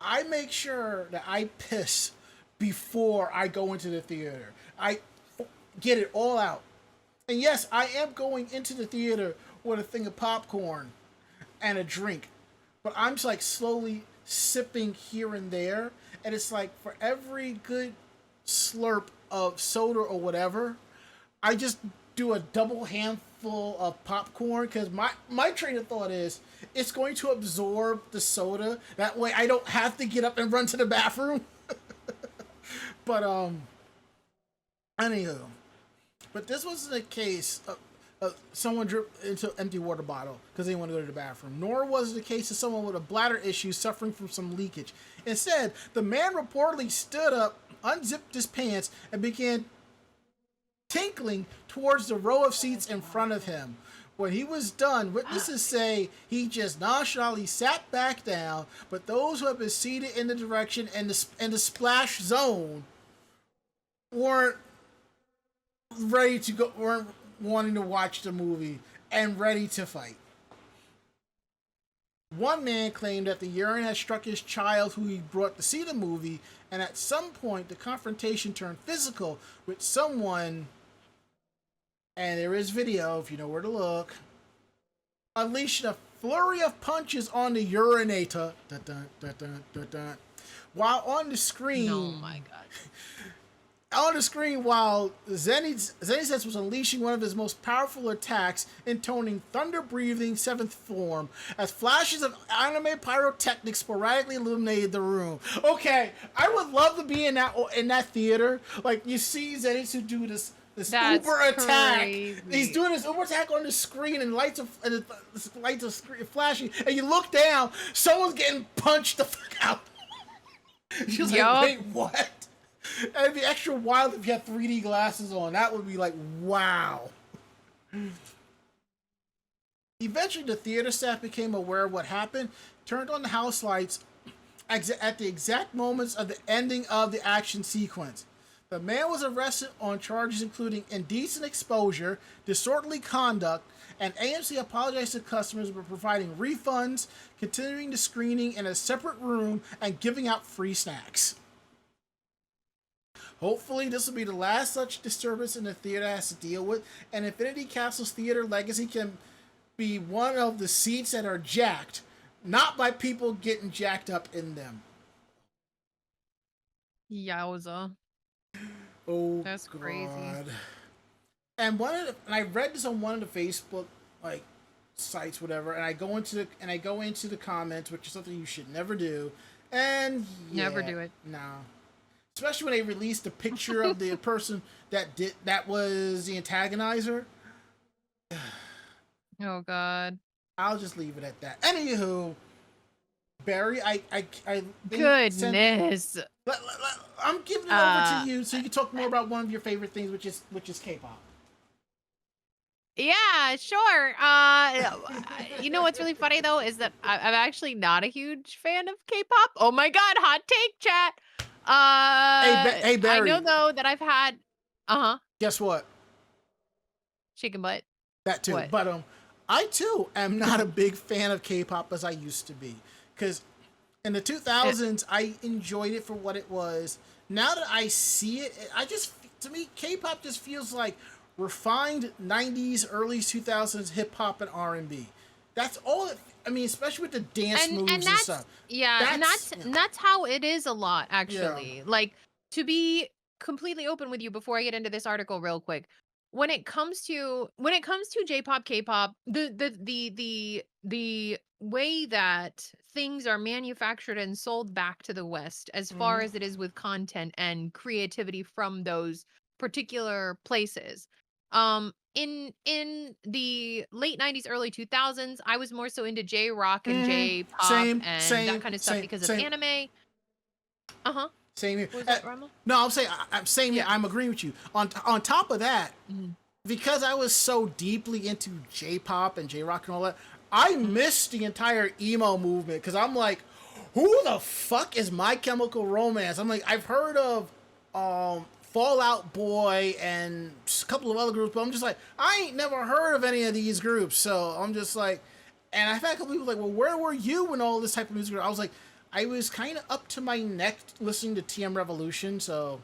I make sure that I piss before I go into the theater. I get it all out. And yes, I am going into the theater with a thing of popcorn and a drink. But I'm just like slowly sipping here and there. And it's like for every good slurp of soda or whatever, I just do a double handful of popcorn because my train of thought is it's going to absorb the soda. That way I don't have to get up and run to the bathroom. But anywho, but this wasn't a case of someone dripped into an empty water bottle because they didn't want to go to the bathroom. Nor was it the case of someone with a bladder issue suffering from some leakage. Instead, the man reportedly stood up, unzipped his pants, and began tinkling towards the row of seats in front of him. When he was done, witnesses say he just nonchalantly sat back down, but those who had been seated in the direction and the splash zone weren't ready to go, weren't wanting to watch the movie and ready to fight. One man claimed that the urine had struck his child who he brought to see the movie, and at some point the confrontation turned physical with someone, and there is video if you know where to look, unleashing a flurry of punches on the urinator. Dun, dun, dun, dun, dun, dun. While on the screen, Oh my god. on the screen, while Zenitsu was unleashing one of his most powerful attacks, intoning thunder-breathing seventh form, as flashes of anime pyrotechnics sporadically illuminated the room. Okay, I would love to be in that theater. Like, you see Zenitsu do this That's uber attack. crazy. He's doing this uber attack on the screen, and lights are flashing, and you look down, someone's getting punched the fuck out. She's like, wait, what? And it'd be extra wild if you had 3D glasses on. That would be like, wow. Eventually, the theater staff became aware of what happened, turned on the house lights at the exact moments of the ending of the action sequence. The man was arrested on charges including indecent exposure, disorderly conduct, and AMC apologized to customers for providing refunds, continuing the screening in a separate room, and giving out free snacks. Hopefully, this will be the last such disturbance in the theater has to deal with, and Infinity Castle's theater legacy can be one of the seats that are jacked, not by people getting jacked up in them. Yowza. Oh, That's God. crazy. And I read this on one of the Facebook like sites, whatever, and I go into the comments, which is something you should never do. And Never do it. No. Especially when they released a picture of the person that was the antagonizer. Oh god. I'll just leave it at that. Anywho, Barry, Goodness. I'm giving it over to you so you can talk more about one of your favorite things, which is K-pop. Yeah, sure. You know what's really funny though is that I'm actually not a huge fan of K-pop. Oh my god, hot take, chat. Hey, Barry. I know though that I've had. Guess what? Chicken butt. That too. What? But I too am not a big fan of K-pop as I used to be, because in the 2000s I enjoyed it for what it was. Now that I see it, to me K-pop just feels like refined 90s, early 2000s hip hop and R&B. That's all I mean, especially with the dance moves and stuff. Yeah, and that's how it is a lot, actually. Yeah. Like, to be completely open with you before I get into this article real quick, when it comes to J-pop, K-pop, the way that things are manufactured and sold back to the West, as far as it is with content and creativity from those particular places. In the late 90s, early 2000s, I was more so into J-rock and J-pop and that kind of stuff because of anime. Same here. Was that Rama? No, I'm saying yeah. I'm agreeing with you. On top of that, because I was so deeply into J-pop and J-rock and all that, I missed the entire emo movement because I'm like, who the fuck is My Chemical Romance? I'm like, I've heard of Fall Out Boy and a couple of other groups, but I'm just like, I ain't never heard of any of these groups. So I'm just like, and I've had a couple people like, well, where were you when all this type of music? I was like, I was kind of up to my neck listening to TM Revolution. So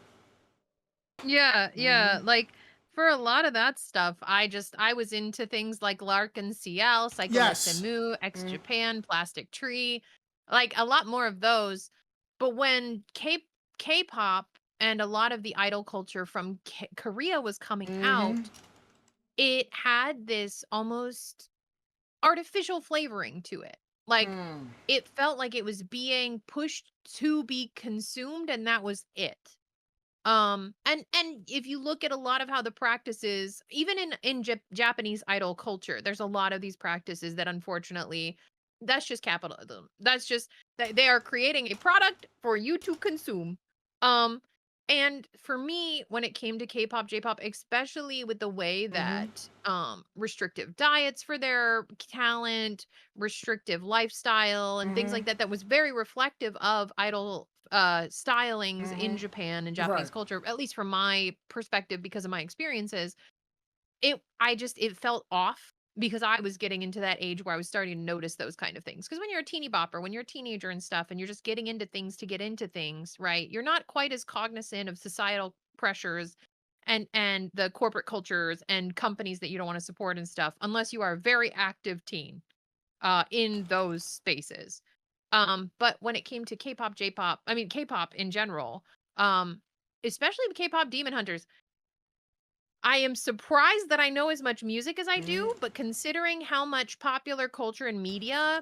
yeah, like for a lot of that stuff, I was into things like Lark and CL, Psycho SMU, X Japan, Plastic Tree, like a lot more of those. But when K-pop and a lot of the idol culture from Korea was coming out, it had this almost artificial flavoring to it. Like, it felt like it was being pushed to be consumed, and that was it. And if you look at a lot of how the practices, even in Japanese idol culture, there's a lot of these practices that unfortunately, that's just capitalism. That's just they are creating a product for you to consume. And for me, when it came to K-pop, J-pop, especially with the way that restrictive diets for their talent, restrictive lifestyle, and things like that, that was very reflective of idol stylings in Japan and Japanese culture, at least from my perspective, because of my experiences, it felt off. because I was getting into that age where I was starting to notice those kind of things. Because when you're a teeny bopper, when you're a teenager and stuff, and you're just getting into things to get into things, right? You're not quite as cognizant of societal pressures and the corporate cultures and companies that you don't want to support and stuff, unless you are a very active teen in those spaces. But when it came to K-pop, J-pop, I mean K-pop in general, um, especially the K-pop Demon Hunters, I am surprised that I know as much music as I do, but considering how much popular culture and media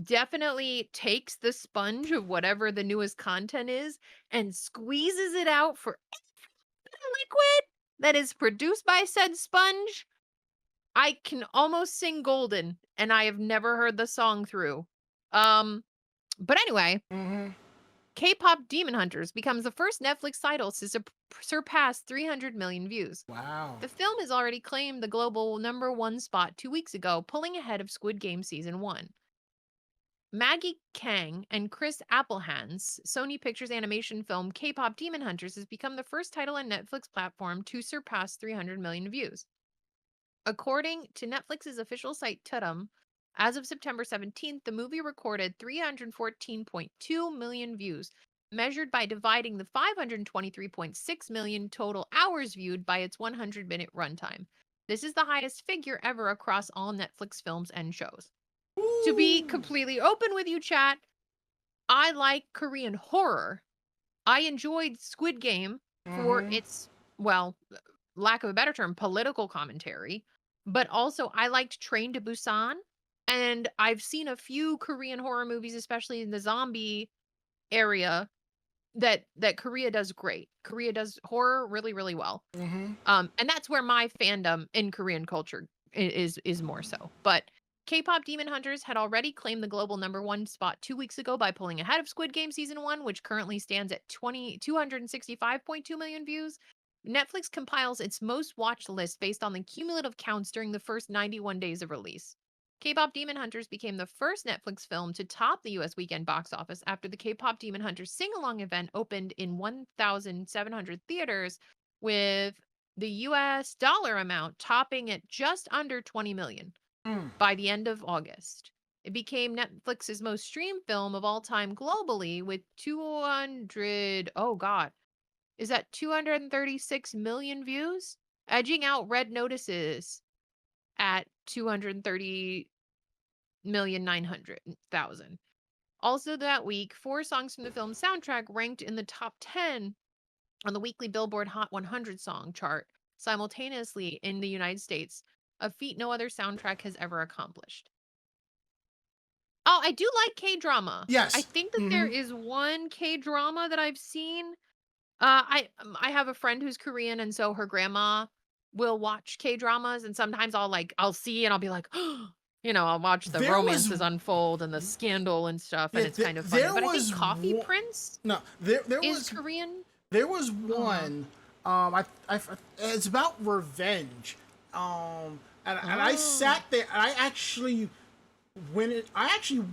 definitely takes the sponge of whatever the newest content is and squeezes it out for liquid that is produced by said sponge, I can almost sing Golden, and I have never heard the song through. But anyway, K-pop Demon Hunters becomes the first Netflix title to surpass 300 million views. Wow. The film has already claimed the global #1 spot 2 weeks ago, pulling ahead of Squid Game Season 1. Maggie Kang and Chris Applehand's Sony Pictures animation film K-pop Demon Hunters has become the first title on Netflix platform to surpass 300 million views. According to Netflix's official site Tudum, as of September 17th, the movie recorded 314.2 million views, measured by dividing the 523.6 million total hours viewed by its 100-minute runtime. This is the highest figure ever across all Netflix films and shows. Ooh. To be completely open with you, chat, I like Korean horror. I enjoyed Squid Game for its, well, lack of a better term, political commentary. But also, I liked Train to Busan, and I've seen a few Korean horror movies, especially in the zombie area, that Korea does great. Korea does horror really, really well. And that's where my fandom in Korean culture is more so. But K-pop Demon Hunters had already claimed the global #1 spot 2 weeks ago by pulling ahead of Squid Game Season 1, which currently stands at 265.2 million views. Netflix compiles its most watched list based on the cumulative counts during the first 91 days of release. K-pop Demon Hunters became the first Netflix film to top the US weekend box office after the K-pop Demon Hunters sing-along event opened in 1,700 theaters, with the US dollar amount topping at just under 20 million by the end of August. It became Netflix's most streamed film of all time globally with 236 million views, edging out Red Notice's at 230,900,000. Also that week, 4 songs from the film's soundtrack ranked in the top 10 on the weekly Billboard Hot 100 song chart simultaneously in the United States, a feat no other soundtrack has ever accomplished. Oh, I do like K-drama. Yes. I think that there is one K-drama that I've seen. I have a friend who's Korean, and so her grandma will watch K-dramas, and sometimes I'll see and I'll be like, I'll watch the romances unfold and the scandal and stuff, and it's kind of funny. But I think Coffee Prince is Korean. There was one. It's about revenge. And I sat there. And I actually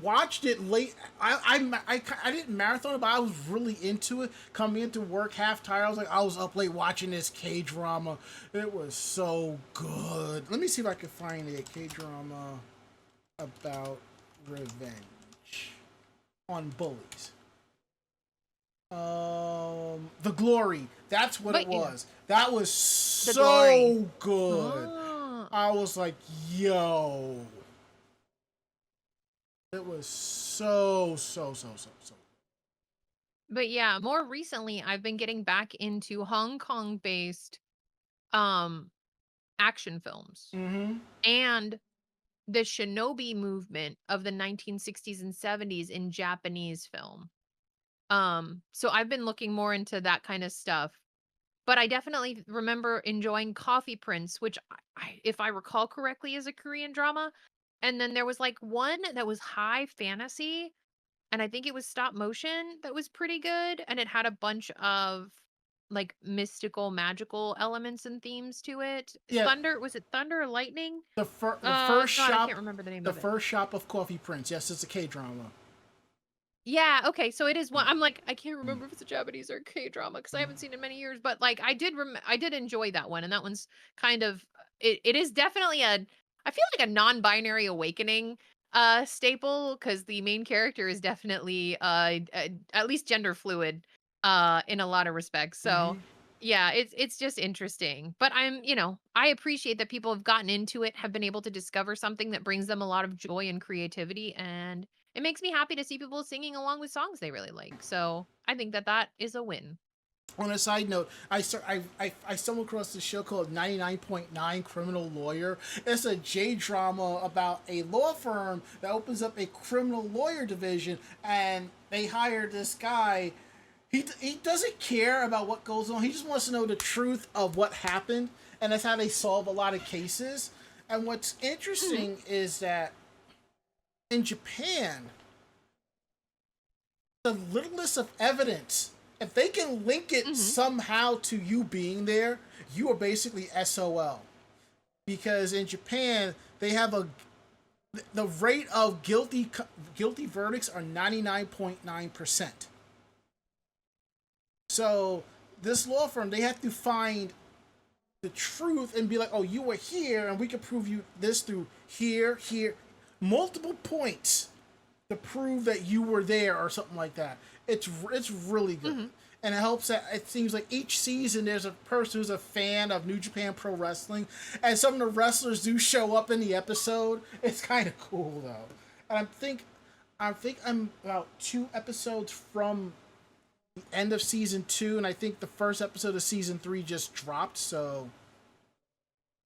watched it late. I didn't marathon it, but I was really into it. Coming into work half tired, I was up late watching this K-drama. It was so good. Let me see if I can find a K-drama about revenge on bullies. The Glory. That's what it was. That was so good. I was like, yo. It was so. But yeah, more recently, I've been getting back into Hong Kong-based action films. And the shinobi movement of the 1960s and 70s in Japanese film. So I've been looking more into that kind of stuff. But I definitely remember enjoying Coffee Prince, which, if I recall correctly, is a Korean drama. And then there was one that was high fantasy, and I think it was stop motion that was pretty good. And it had a bunch of mystical, magical elements and themes to it. Yeah. Thunder, was it Thunder or Lightning? The first shop. I can't remember the name of it. The first shop of Coffee Prince. Yes, it's a K-drama. Yeah, okay, so it is one. I'm like, I can't remember if it's a Japanese or K-drama because I haven't seen it in many years, but I did enjoy that one, and that one's kind of it is definitely I feel like a non-binary awakening staple, because the main character is definitely at least gender fluid in a lot of respects. So Hmm. yeah, it's just interesting. But I appreciate that people have gotten into it, have been able to discover something that brings them a lot of joy and creativity, and it makes me happy to see people singing along with songs they really like. So I think that that is a win. On a side note, I stumbled across this show called 99.9 Criminal Lawyer. It's a J drama about a law firm that opens up a criminal lawyer division, and they hire this guy. He doesn't care about what goes on. He just wants to know the truth of what happened, and that's how they solve a lot of cases. And what's Mhm. interesting is that in Japan, the littlest of evidence, if they can link it Mhm. somehow to you being there, you are basically SOL. Because in Japan, they have the rate of guilty verdicts are 99.9%. So this law firm, they have to find the truth and be like, oh, you were here, and we can prove you this through here, multiple points to prove that you were there or something like that. It's really good. Mhm. And it helps that it seems like each season there's a person who's a fan of New Japan Pro Wrestling, and some of the wrestlers do show up in the episode. It's kind of cool though. And I think I'm about 2 episodes from the end of season 2, and I think the first episode of season 3 just dropped, so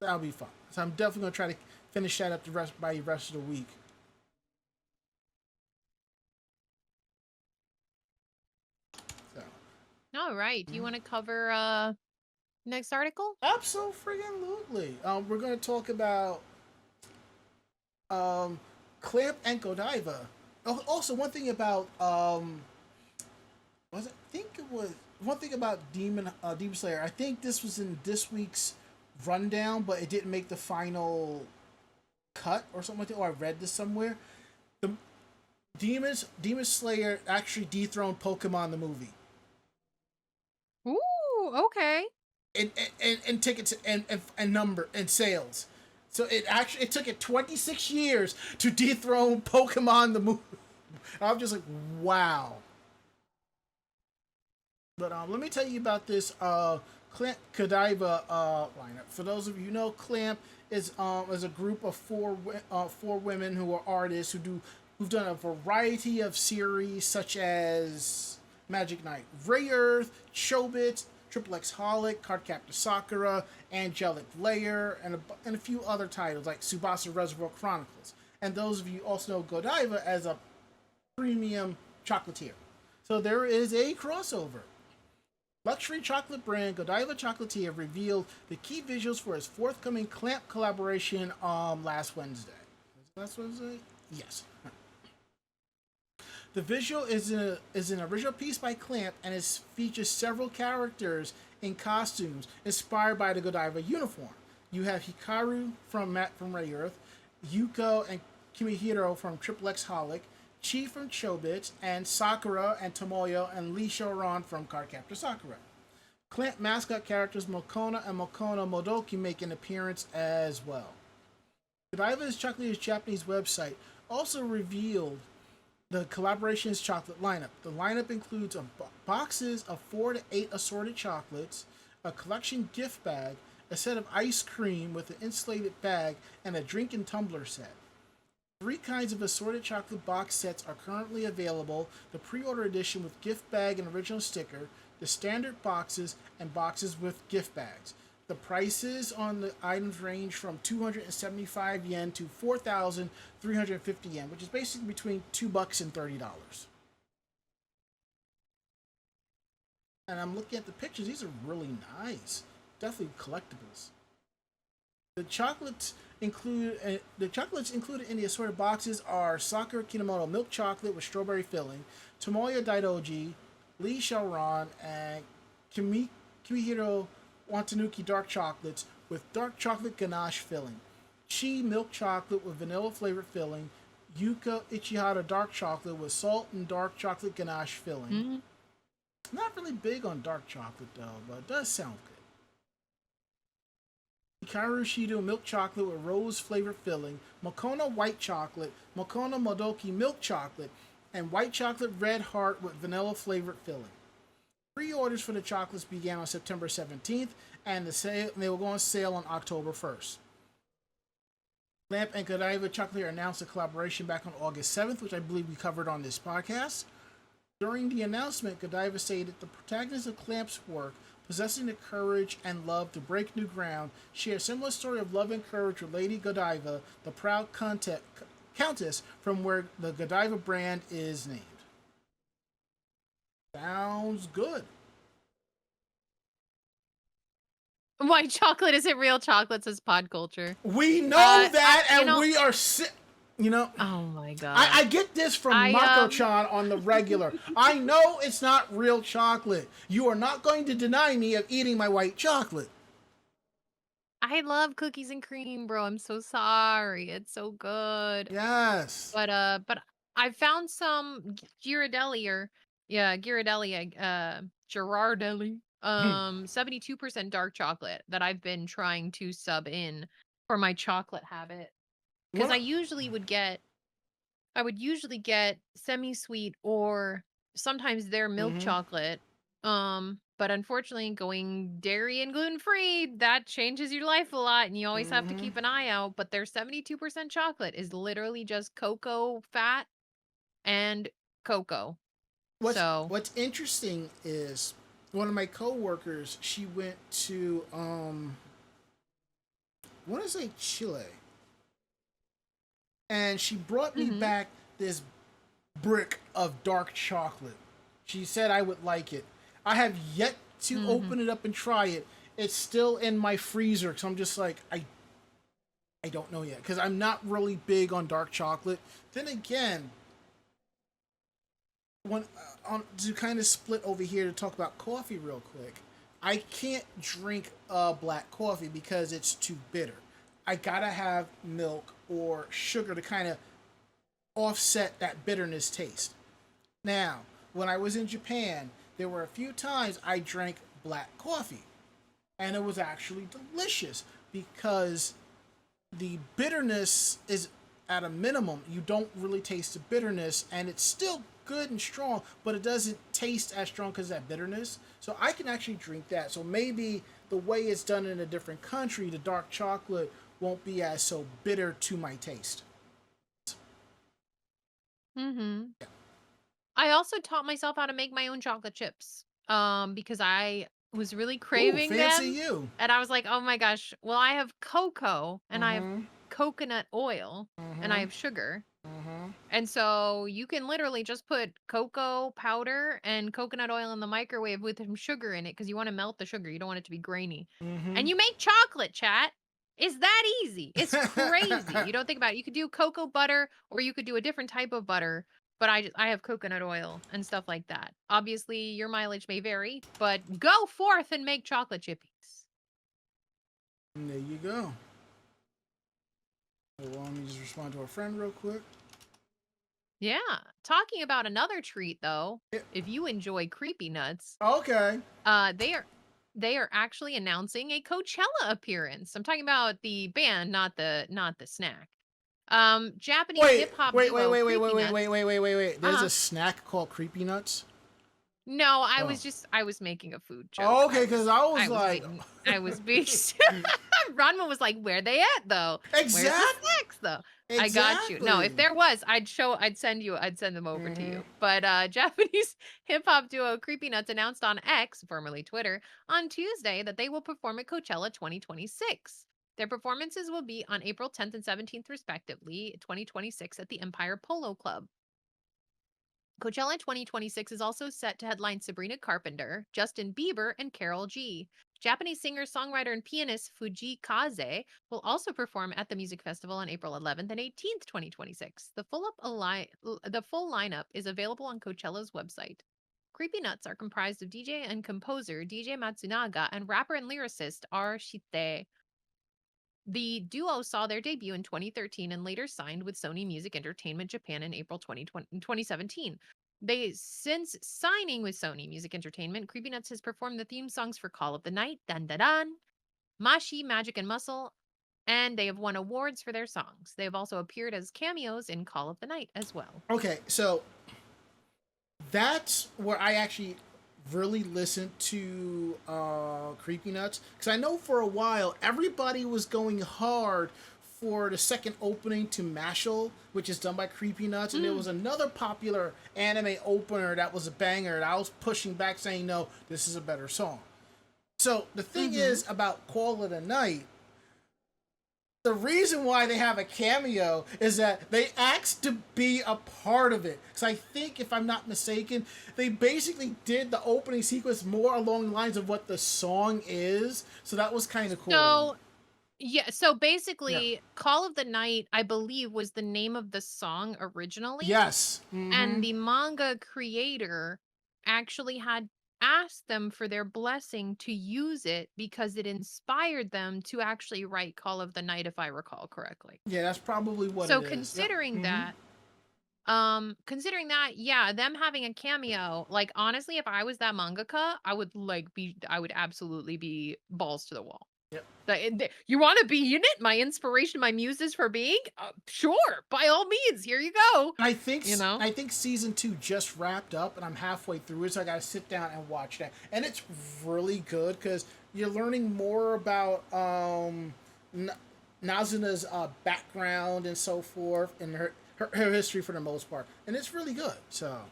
that'll be fun. So I'm definitely gonna try to finish that up by the rest of the week. So All right. Do you want to cover next article? absolutely. We're gonna talk about um, Clamp and Godiva. Oh, also, one thing about was it? I think it was one thing about Demon Slayer. I think this was in this week's rundown, but it didn't make the final cut or something like that. Or I read this somewhere. The Demon Slayer actually dethroned Pokemon the movie. Ooh, okay. And tickets and number and sales. So it took it 26 years to dethrone Pokemon the movie. I'm just like, wow. But let me tell you about this Clamp Godiva lineup. For those of you who know, Clamp is a group of four women who are artists who've done a variety of series such as Magic Knight, Ray Earth, Chobits, Triple X Holic, Cardcaptor Sakura, Angelic Layer, and a few other titles like Tsubasa Reservoir Chronicles. And those of you also know Godiva as a premium chocolatier. So there is a crossover. Luxury chocolate brand Godiva Chocolatier revealed the key visuals for its forthcoming Clamp collaboration last Wednesday. Last Wednesday? Yes. The visual is an original piece by Clamp, and it features several characters in costumes inspired by the Godiva uniform. You have Hikaru from Ray Earth, Yuko and Kimihiro from Triple X Holic, Chi from Chobits, and Sakura and Tomoyo and Lee Shoran from Cardcaptor Sakura. Clamp mascot characters Mokona and Mokona Modoki make an appearance as well. Godiva's Chocolatier's Japanese website also revealed the collaboration's chocolate lineup. The lineup includes boxes of 4 to 8 assorted chocolates, a collection gift bag, a set of ice cream with an insulated bag, and a drink and tumbler set. 3 kinds of assorted chocolate box sets are currently available: the pre-order edition with gift bag and original sticker, the standard boxes, and boxes with gift bags. The prices on the items range from 275 yen to 4,350 yen, which is basically between $2 and $30. And I'm looking at the pictures; these are really nice. Definitely collectibles. The chocolates included in the assorted boxes are Sakura Kinomoto milk chocolate with strawberry filling, Tomoya Daidoji, Lee Shaoran, and Kimihiro Watanuki dark chocolates with dark chocolate ganache filling, Chi milk chocolate with vanilla flavored filling, Yuka Ichihara dark chocolate with salt and dark chocolate ganache filling. Mhm. Not really big on dark chocolate though, but it does sound Hikaru Shido milk chocolate with rose flavored filling, Mokona white chocolate, Mokona Modoki milk chocolate, and white chocolate red heart with vanilla flavored filling. Pre-orders for the chocolates began on September 17th, and they will go on sale on October 1st. Lamp and Godiva Chocolate announced a collaboration back on August 7th, which I believe we covered on this podcast. During the announcement, Godiva stated the protagonist of Clamp's work, possessing the courage and love to break new ground, share a similar story of love and courage with Lady Godiva, the proud countess from where the Godiva brand is named. Sounds good. White chocolate isn't real chocolate, says Pod Culture. We know that, and we are Oh my god. I get this from Mako-chan on the regular. I know it's not real chocolate. You are not going to deny me of eating my white chocolate. I love cookies and cream, bro. I'm so sorry. It's so good. Yes. But I found some Ghirardelli Girardelli 72% dark chocolate that I've been trying to sub in for my chocolate habit. Because I would usually get semi-sweet or sometimes their milk chocolate. But unfortunately going dairy and gluten-free, that changes your life a lot and you always have to keep an eye out. But their 72% chocolate is literally just cocoa fat and cocoa. What's interesting is one of my coworkers, she went to I want to say Chile. And she brought me back this brick of dark chocolate. She said I would like it. I have yet to open it up and try it. It's still in my freezer because I'm just like, I don't know yet. Because I'm not really big on dark chocolate. Then again, to kind of split over here to talk about coffee real quick, I can't drink black coffee because it's too bitter. I gotta have milk or sugar to kind of offset that bitterness taste. Now, when I was in Japan, there were a few times I drank black coffee, and it was actually delicious because the bitterness is at a minimum. You don't really taste the bitterness, and it's still good and strong, but it doesn't taste as strong because of that bitterness. So I can actually drink that. So maybe the way it's done in a different country, the dark chocolate won't be as so bitter to my taste. Yeah. I also taught myself how to make my own chocolate chips because I was really craving fancy them. You. And I was like, oh my gosh, well, I have cocoa and I have coconut oil and I have sugar. And so you can literally just put cocoa powder and coconut oil in the microwave with some sugar in it because you want to melt the sugar. You don't want it to be grainy. And you make chocolate, chat. It's that easy. It's crazy. You don't think about it. You could do cocoa butter or you could do a different type of butter. But I have coconut oil and stuff like that. Obviously, your mileage may vary, but go forth and make chocolate chippies. And there you go. Well, let me just respond to a friend real quick. Yeah. Talking about another treat, though, if you enjoy creepy nuts. Okay. They are actually announcing a Coachella appearance. I'm talking about the band, not the snack. Japanese hip hop duo. Wait. There's a snack called Creepy Nuts. No, I was making a food joke. Oh, okay, because I was being Ronma was like, where they at though? Exactly. Where's the snacks though? Exactly. I got you. No, if there was, I'd send them over to you. But Japanese hip hop duo Creepy Nuts announced on X, formerly Twitter, on Tuesday that they will perform at Coachella 2026. Their performances will be on April 10th and 17th, respectively, 2026 at the Empire Polo Club. Coachella 2026 is also set to headline Sabrina Carpenter, Justin Bieber, and Karol G. Japanese singer, songwriter, and pianist Fujii Kaze will also perform at the music festival on April 11th and 18th, 2026. The full lineup is available on Coachella's website. Creepy Nuts are comprised of DJ and composer DJ Matsunaga and rapper and lyricist R. Shite. The duo saw their debut in 2013 and later signed with Sony Music Entertainment Japan in April 2017. Since signing with Sony Music Entertainment, Creepy Nuts has performed the theme songs for Call of the Night, Dun Da Dun, Mashi, Magic and Muscle, and they have won awards for their songs. They have also appeared as cameos in Call of the Night as well. Okay, so that's where I actually really listened to Creepy Nuts, because I know for a while everybody was going hard for the second opening to Mashal, which is done by Creepy Nuts, and there was another popular anime opener that was a banger, and I was pushing back saying, no, this is a better song. So the thing is about Call of the Night, the reason why they have a cameo is that they asked to be a part of it. Because I think, if I'm not mistaken, they basically did the opening sequence more along the lines of what the song is. So that was kind of cool. So basically, Call of the Night, I believe, was the name of the song originally. Yes. And the manga creator actually had asked them for their blessing to use it because it inspired them to actually write Call of the Night, if I recall correctly. Yeah, that's probably what So it is. considering that, yeah, them having a cameo, like, honestly, if I was that mangaka, I would absolutely be balls to the wall. Yep. You want to be in it? My inspiration, my muses for being? Sure, by all means, here you go. I think season 2 just wrapped up, and I'm halfway through it, so I gotta sit down and watch that. And it's really good because you're learning more about Nazuna's background and so forth, and her history for the most part, and it's really good. So,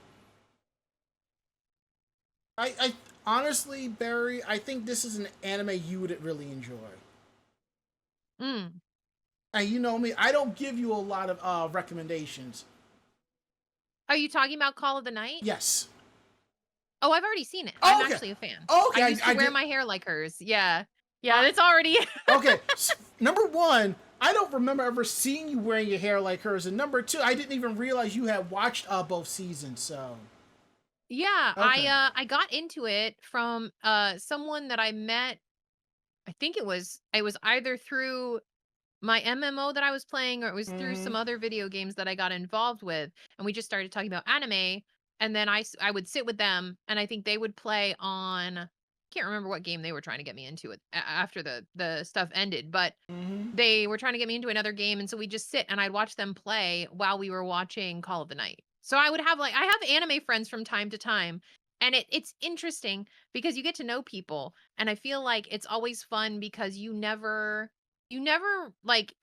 I honestly, Barry, I think this is an anime you would really enjoy. And you know me, I don't give you a lot of recommendations. Are you talking about Call of the Night? Yes. Oh, I've already seen it. I'm actually a fan. Okay. I used to wear my hair like hers. Yeah. Yeah, it's already... Okay. Number one, I don't remember ever seeing you wearing your hair like hers. And number two, I didn't even realize you had watched both seasons, so... Yeah, Okay. I got into it from someone that I met. I think it was either through my MMO that I was playing, or it was through some other video games that I got involved with, and we just started talking about anime. And then I would sit with them, and I think they would play on, can't remember what game they were trying to get me into it after the stuff ended, but they were trying to get me into another game, and so we just sit and I'd watch them play while we were watching Call of the Night. So I would have, like, I have anime friends from time to time, and it's interesting because you get to know people, and I feel like it's always fun because you never like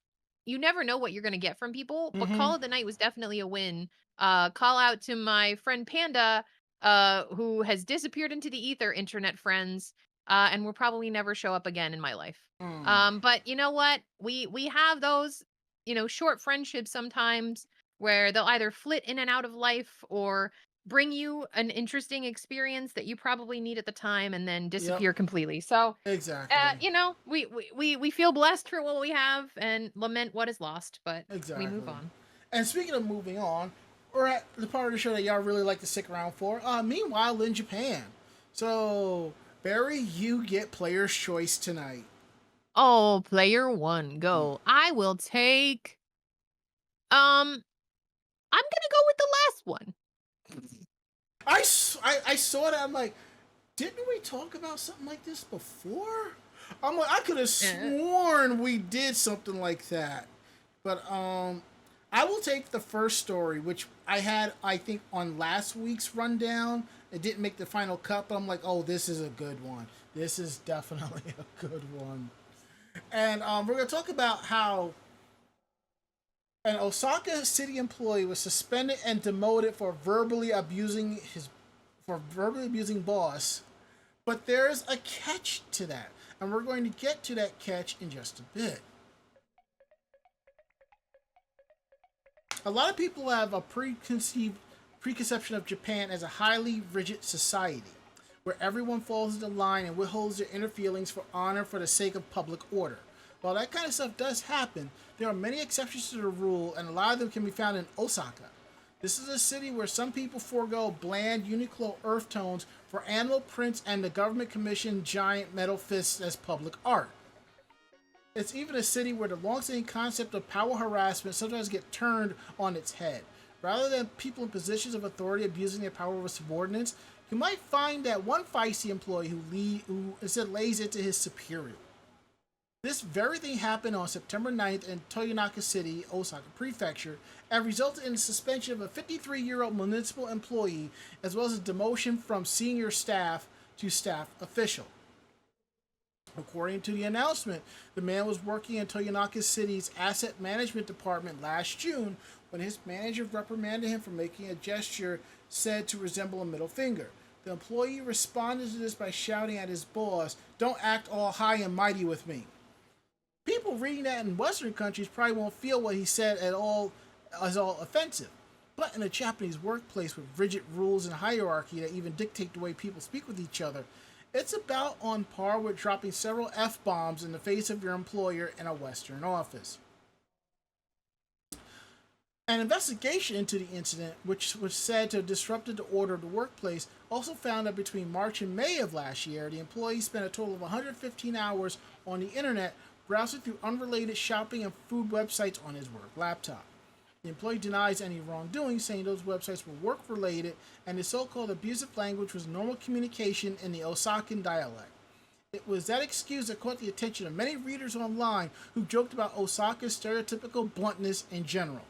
you never know what you're going to get from people, but Call of the Night was definitely a win. Call out to my friend Panda, who has disappeared into the ether, internet friends, and will probably never show up again in my life. But you know what? We have those, short friendships sometimes where they'll either flit in and out of life or bring you an interesting experience that you probably need at the time and then disappear completely. So Exactly. we feel blessed for what we have and lament what is lost, but Exactly. we move on. And speaking of moving on, we're at the part of the show that y'all really like to stick around for. Meanwhile, in Japan. So, Barry, you get player's choice tonight. Oh, player one, go. I will take. I'm gonna go with the last one. I saw that. I'm like, didn't we talk about something like this before? I'm like, I could have sworn we did something like that. But I will take the first story, which I had, I think, on last week's rundown. It didn't make the final cut, but I'm like, oh, this is a good one. This is definitely a good one. And we're going to talk about how an Osaka city employee was suspended and demoted for verbally abusing boss. But there's a catch to that, and we're going to get to that catch in just a bit. A lot of people have a preconception of Japan as a highly rigid society, where everyone falls into line and withholds their inner feelings for honor for the sake of public order. While that kind of stuff does happen, there are many exceptions to the rule, and a lot of them can be found in Osaka. This is a city where some people forego bland Uniqlo earth tones for animal prints and the government-commissioned giant metal fists as public art. It's even a city where the long-standing concept of power harassment sometimes gets turned on its head. Rather than people in positions of authority abusing their power over subordinates, you might find that one feisty employee who instead lays into his superior. This very thing happened on September 9th in Toyonaka City, Osaka Prefecture, and resulted in the suspension of a 53-year-old municipal employee, as well as a demotion from senior staff to staff official. According to the announcement, the man was working in Toyonaka City's asset management department last June when his manager reprimanded him for making a gesture said to resemble a middle finger. The employee responded to this by shouting at his boss, "Don't act all high and mighty with me." People reading that in Western countries probably won't feel what he said at all as all offensive. But in a Japanese workplace with rigid rules and hierarchy that even dictate the way people speak with each other, it's about on par with dropping several F-bombs in the face of your employer in a Western office. An investigation into the incident, which was said to have disrupted the order of the workplace, also found that between March and May of last year, the employee spent a total of 115 hours on the internet browsing through unrelated shopping and food websites on his work laptop. The employee denies any wrongdoing, saying those websites were work-related, and the so-called abusive language was normal communication in the Osakan dialect. It was that excuse that caught the attention of many readers online who joked about Osaka's stereotypical bluntness in general.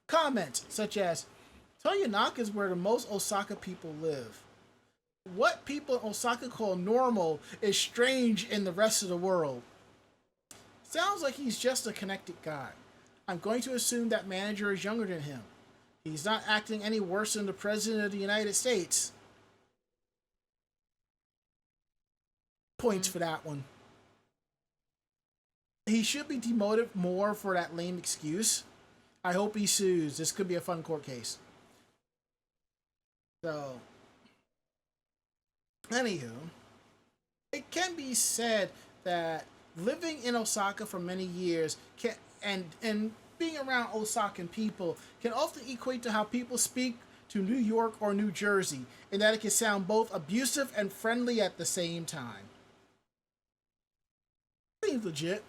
Comments such as, "Toyonaka is where the most Osaka people live. What people in Osaka call normal is strange in the rest of the world. Sounds like he's just a connected guy. I'm going to assume that manager is younger than him. He's not acting any worse than the President of the United States." Points for that one. He should be demoted more for that lame excuse. I hope he sues. This could be a fun court case. So, anywho, it can be said that living in Osaka for many years and being around Osakan people can often equate to how people speak to New York or New Jersey, in that it can sound both abusive and friendly at the same time. Seems legit.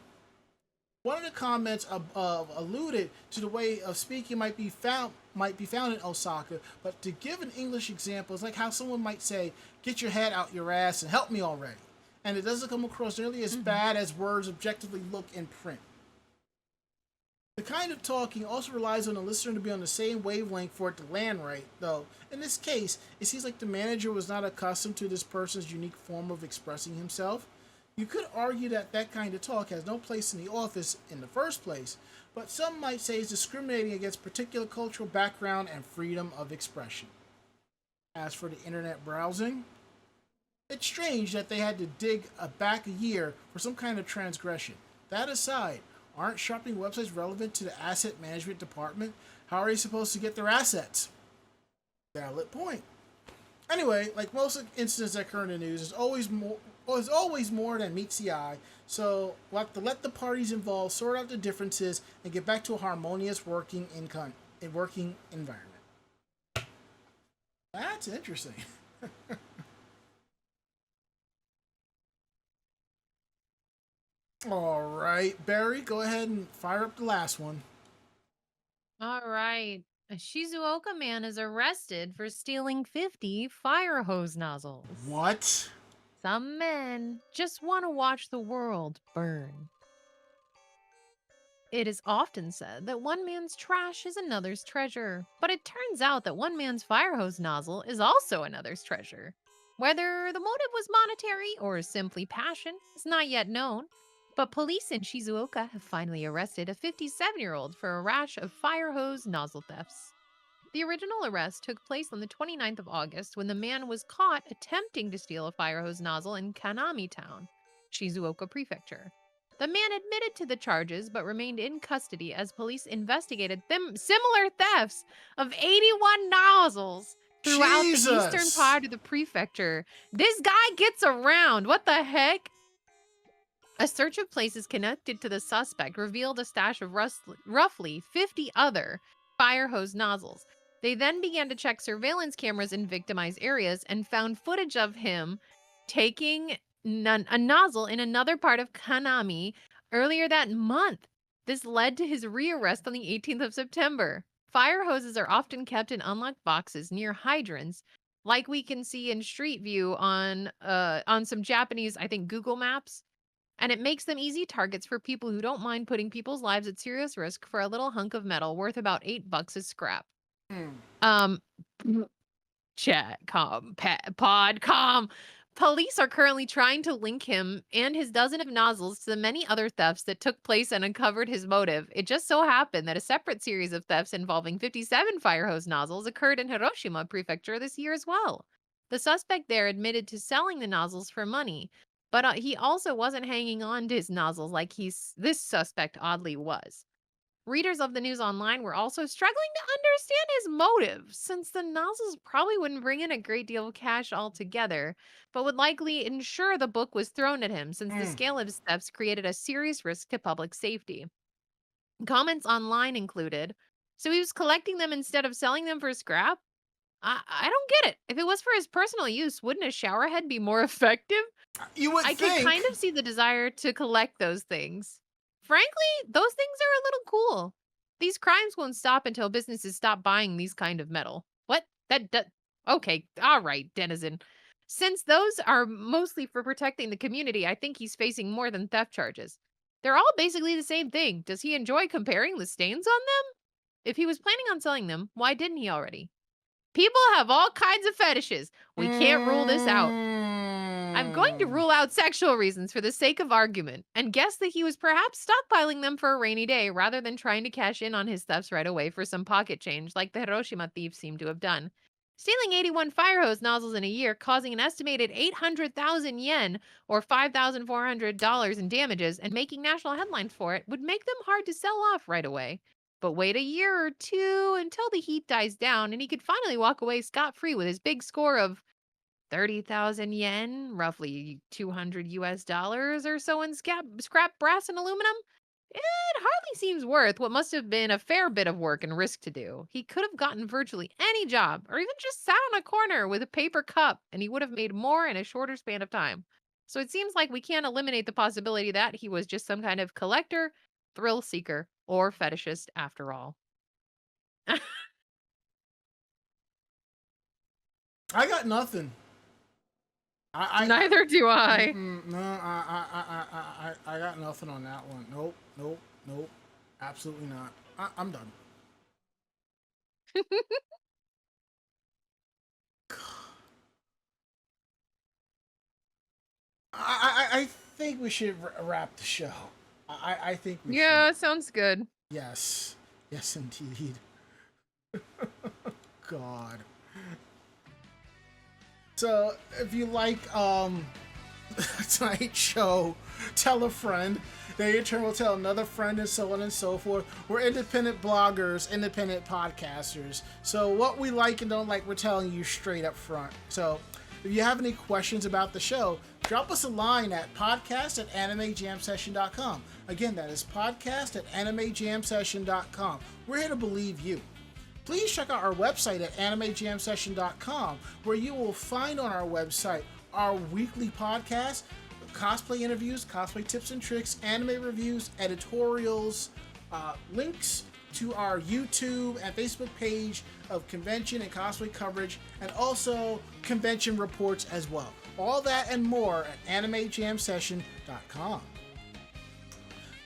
One of the comments alluded to the way of speaking might be found in Osaka, but to give an English example, it's like how someone might say, "Get your head out your ass and help me already." And it doesn't come across nearly as bad as words objectively look in print. The kind of talking also relies on the listener to be on the same wavelength for it to land right, though. In this case, it seems like the manager was not accustomed to this person's unique form of expressing himself. You could argue that that kind of talk has no place in the office in the first place, but some might say it's discriminating against particular cultural background and freedom of expression. As for the internet browsing, it's strange that they had to dig back a year for some kind of transgression. That aside, aren't shopping websites relevant to the asset management department? How are they supposed to get their assets? Valid point. Anyway, like most incidents that occur in the news, there's always more than meets the eye, so we'll have to let the parties involved sort out the differences and get back to a harmonious working environment. That's interesting. All right, Barry, go ahead and fire up the last one. All right. A Shizuoka man is arrested for stealing 50 fire hose nozzles. What? Some men just want to watch the world burn. It is often said that one man's trash is another's treasure, but it turns out that one man's fire hose nozzle is also another's treasure. Whether the motive was monetary or simply passion is not yet known, but police in Shizuoka have finally arrested a 57-year-old for a rash of fire hose nozzle thefts. The original arrest took place on the 29th of August when the man was caught attempting to steal a fire hose nozzle in Kanami Town, Shizuoka Prefecture. The man admitted to the charges but remained in custody as police investigated similar thefts of 81 nozzles throughout the eastern part of the prefecture. This guy gets around. What the heck? A search of places connected to the suspect revealed a stash of roughly 50 other fire hose nozzles. They then began to check surveillance cameras in victimized areas and found footage of him taking a nozzle in another part of Kanami earlier that month. This led to his rearrest on the 18th of September. Fire hoses are often kept in unlocked boxes near hydrants, like we can see in Street View on some Japanese, I think, Google Maps. and it makes them easy targets for people who don't mind putting people's lives at serious risk for a little hunk of metal worth about $8 as scrap. Um, chat, com. Police are currently trying to link him and his dozen of nozzles to the many other thefts that took place and uncovered his motive. It just so happened that a separate series of thefts involving 57 fire hose nozzles occurred in Hiroshima Prefecture this year as well. The suspect there admitted to selling the nozzles for money, but he also wasn't hanging on to his nozzles like this suspect oddly was. Readers of the news online were also struggling to understand his motive, since the nozzles probably wouldn't bring in a great deal of cash altogether, but would likely ensure the book was thrown at him, since the scale of his thefts created a serious risk to public safety. Comments online included, so he was collecting them instead of selling them for scrap? I don't get it. If it was for his personal use, wouldn't a shower head be more effective? You would I think. can kind of see the desire to collect those things. Frankly, those things are a little cool. These crimes won't stop until businesses stop buying these kind of metal. What? Okay, all right, denizen. Since those are mostly for protecting the community, I think he's facing more than theft charges. They're all basically the same thing. Does he enjoy comparing the stains on them? If he was planning on selling them, why didn't he already? People have all kinds of fetishes. We can't rule this out. I'm going to rule out sexual reasons for the sake of argument and guess that he was perhaps stockpiling them for a rainy day rather than trying to cash in on his thefts right away for some pocket change like the Hiroshima thieves seem to have done. Stealing 81 fire hose nozzles in a year, causing an estimated 800,000 yen or $5,400 in damages and making national headlines for it would make them hard to sell off right away. But wait a year or two until the heat dies down and he could finally walk away scot-free with his big score of 30,000 yen, roughly 200 US dollars or so in scrap brass and aluminum. It hardly seems worth what must have been a fair bit of work and risk to do. He could have gotten virtually any job or even just sat on a corner with a paper cup and he would have made more in a shorter span of time. So it seems like we can't eliminate the possibility that he was just some kind of collector, thrill seeker, or fetishist after all. I got nothing. Neither do I. No, I got nothing on that one. Nope. Absolutely not. I'm done. I think we should wrap the show. I think we should. Yeah, sounds good. Yes, indeed. God. So, if you like tonight's show, tell a friend. They in turn will tell another friend, and so on and so forth. We're independent bloggers, independent podcasters. So what we like and don't like, we're telling you straight up front. So if you have any questions about the show, drop us a line at podcast@animejamsession.com. Again, that is podcast@animejamsession.com. We're here to believe you. Please check out our website at animejamsession.com, where you will find on our website our weekly podcast, cosplay interviews, cosplay tips and tricks, anime reviews, editorials, links to our YouTube and Facebook page of convention and cosplay coverage, and also convention reports as well. All that and more at animejamsession.com.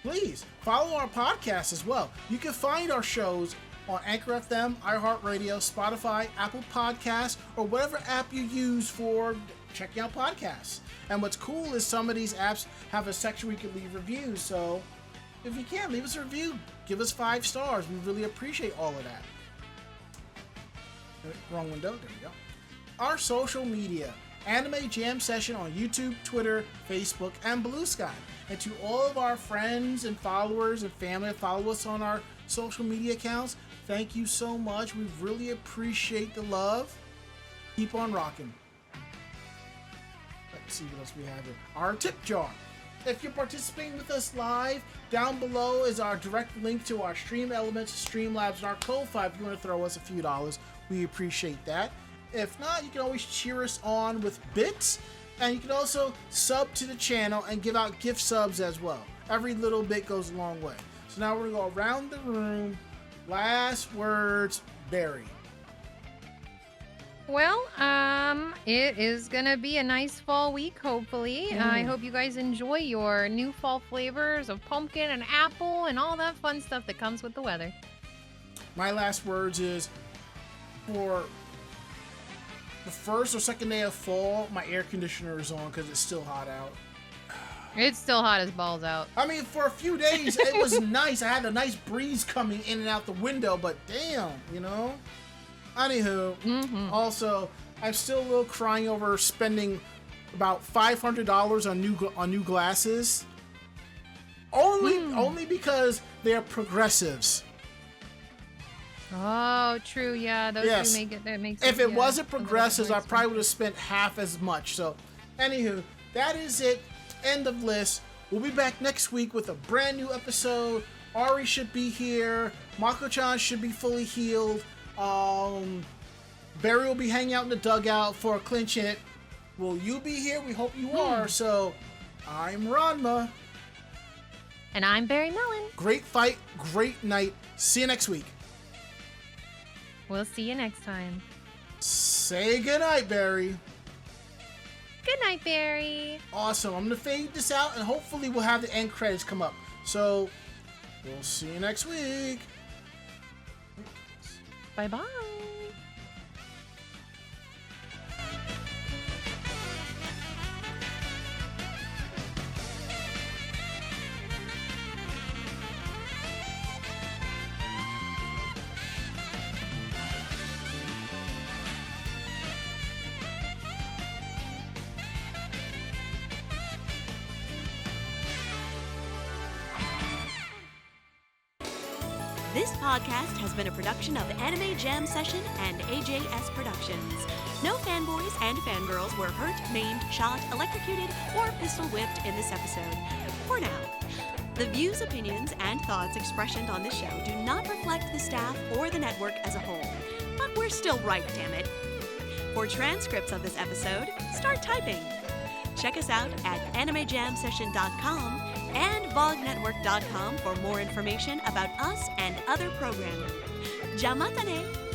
Please follow our podcast as well. You can find our shows on Anchor FM, iHeartRadio, Spotify, Apple Podcasts, or whatever app you use for checking out podcasts. And what's cool is some of these apps have a section where you can leave reviews. So if you can, leave us a review. Give us 5 stars. We really appreciate all of that. Wrong window. There we go. Our social media. Anime Jam Session on YouTube, Twitter, Facebook, and Blue Sky. And to all of our friends and followers and family that follow us on our social media accounts, thank you so much. We really appreciate the love. Keep on rocking. Let's see what else we have here. Our tip jar. If you're participating with us live, down below is our direct link to our Stream Elements, Streamlabs, and our Ko-Fi. If you want to throw us a few dollars, we appreciate that. If not, you can always cheer us on with bits, and you can also sub to the channel and give out gift subs as well. Every little bit goes a long way. So now we're going to go around the room. Last words, Barry. Well, it is gonna be a nice fall week, hopefully. I hope you guys enjoy your new fall flavors of pumpkin and apple and all that fun stuff that comes with the weather. My last words is, for the first or second day of fall, my air conditioner is on because it's still hot out. It's still hot as balls out. I mean, for a few days, it was nice. I had a nice breeze coming in and out the window, but damn, you know? Anywho, also, I'm still a little crying over spending about $500 on new glasses. Only because they're progressives. Oh, true. Yeah, those do make it. That makes. If it wasn't progressives, I probably would have spent half as much. So, anywho, that is it. End of list. We'll be back next week with a brand new episode. Ari should be here. Mako-chan should be fully healed. Barry will be hanging out in the dugout for a clinch hit. Will you be here? We hope you are. So, I'm Ranma. And I'm Barry Mellon. Great fight, great night. See you next week. We'll see you next time. Say goodnight, Barry. Good night, Barry. Awesome. I'm going to fade this out, and hopefully we'll have the end credits come up. So, we'll see you next week. Bye-bye. This podcast has been a production of Anime Jam Session and AJS Productions. No fanboys and fangirls were hurt, maimed, shot, electrocuted, or pistol whipped in this episode. For now. The views, opinions, and thoughts expressed on this show do not reflect the staff or the network as a whole. But we're still right, damn it. For transcripts of this episode, start typing. Check us out at animejamsession.com and vognetwork.com for more information about us and other programming. Jamatane!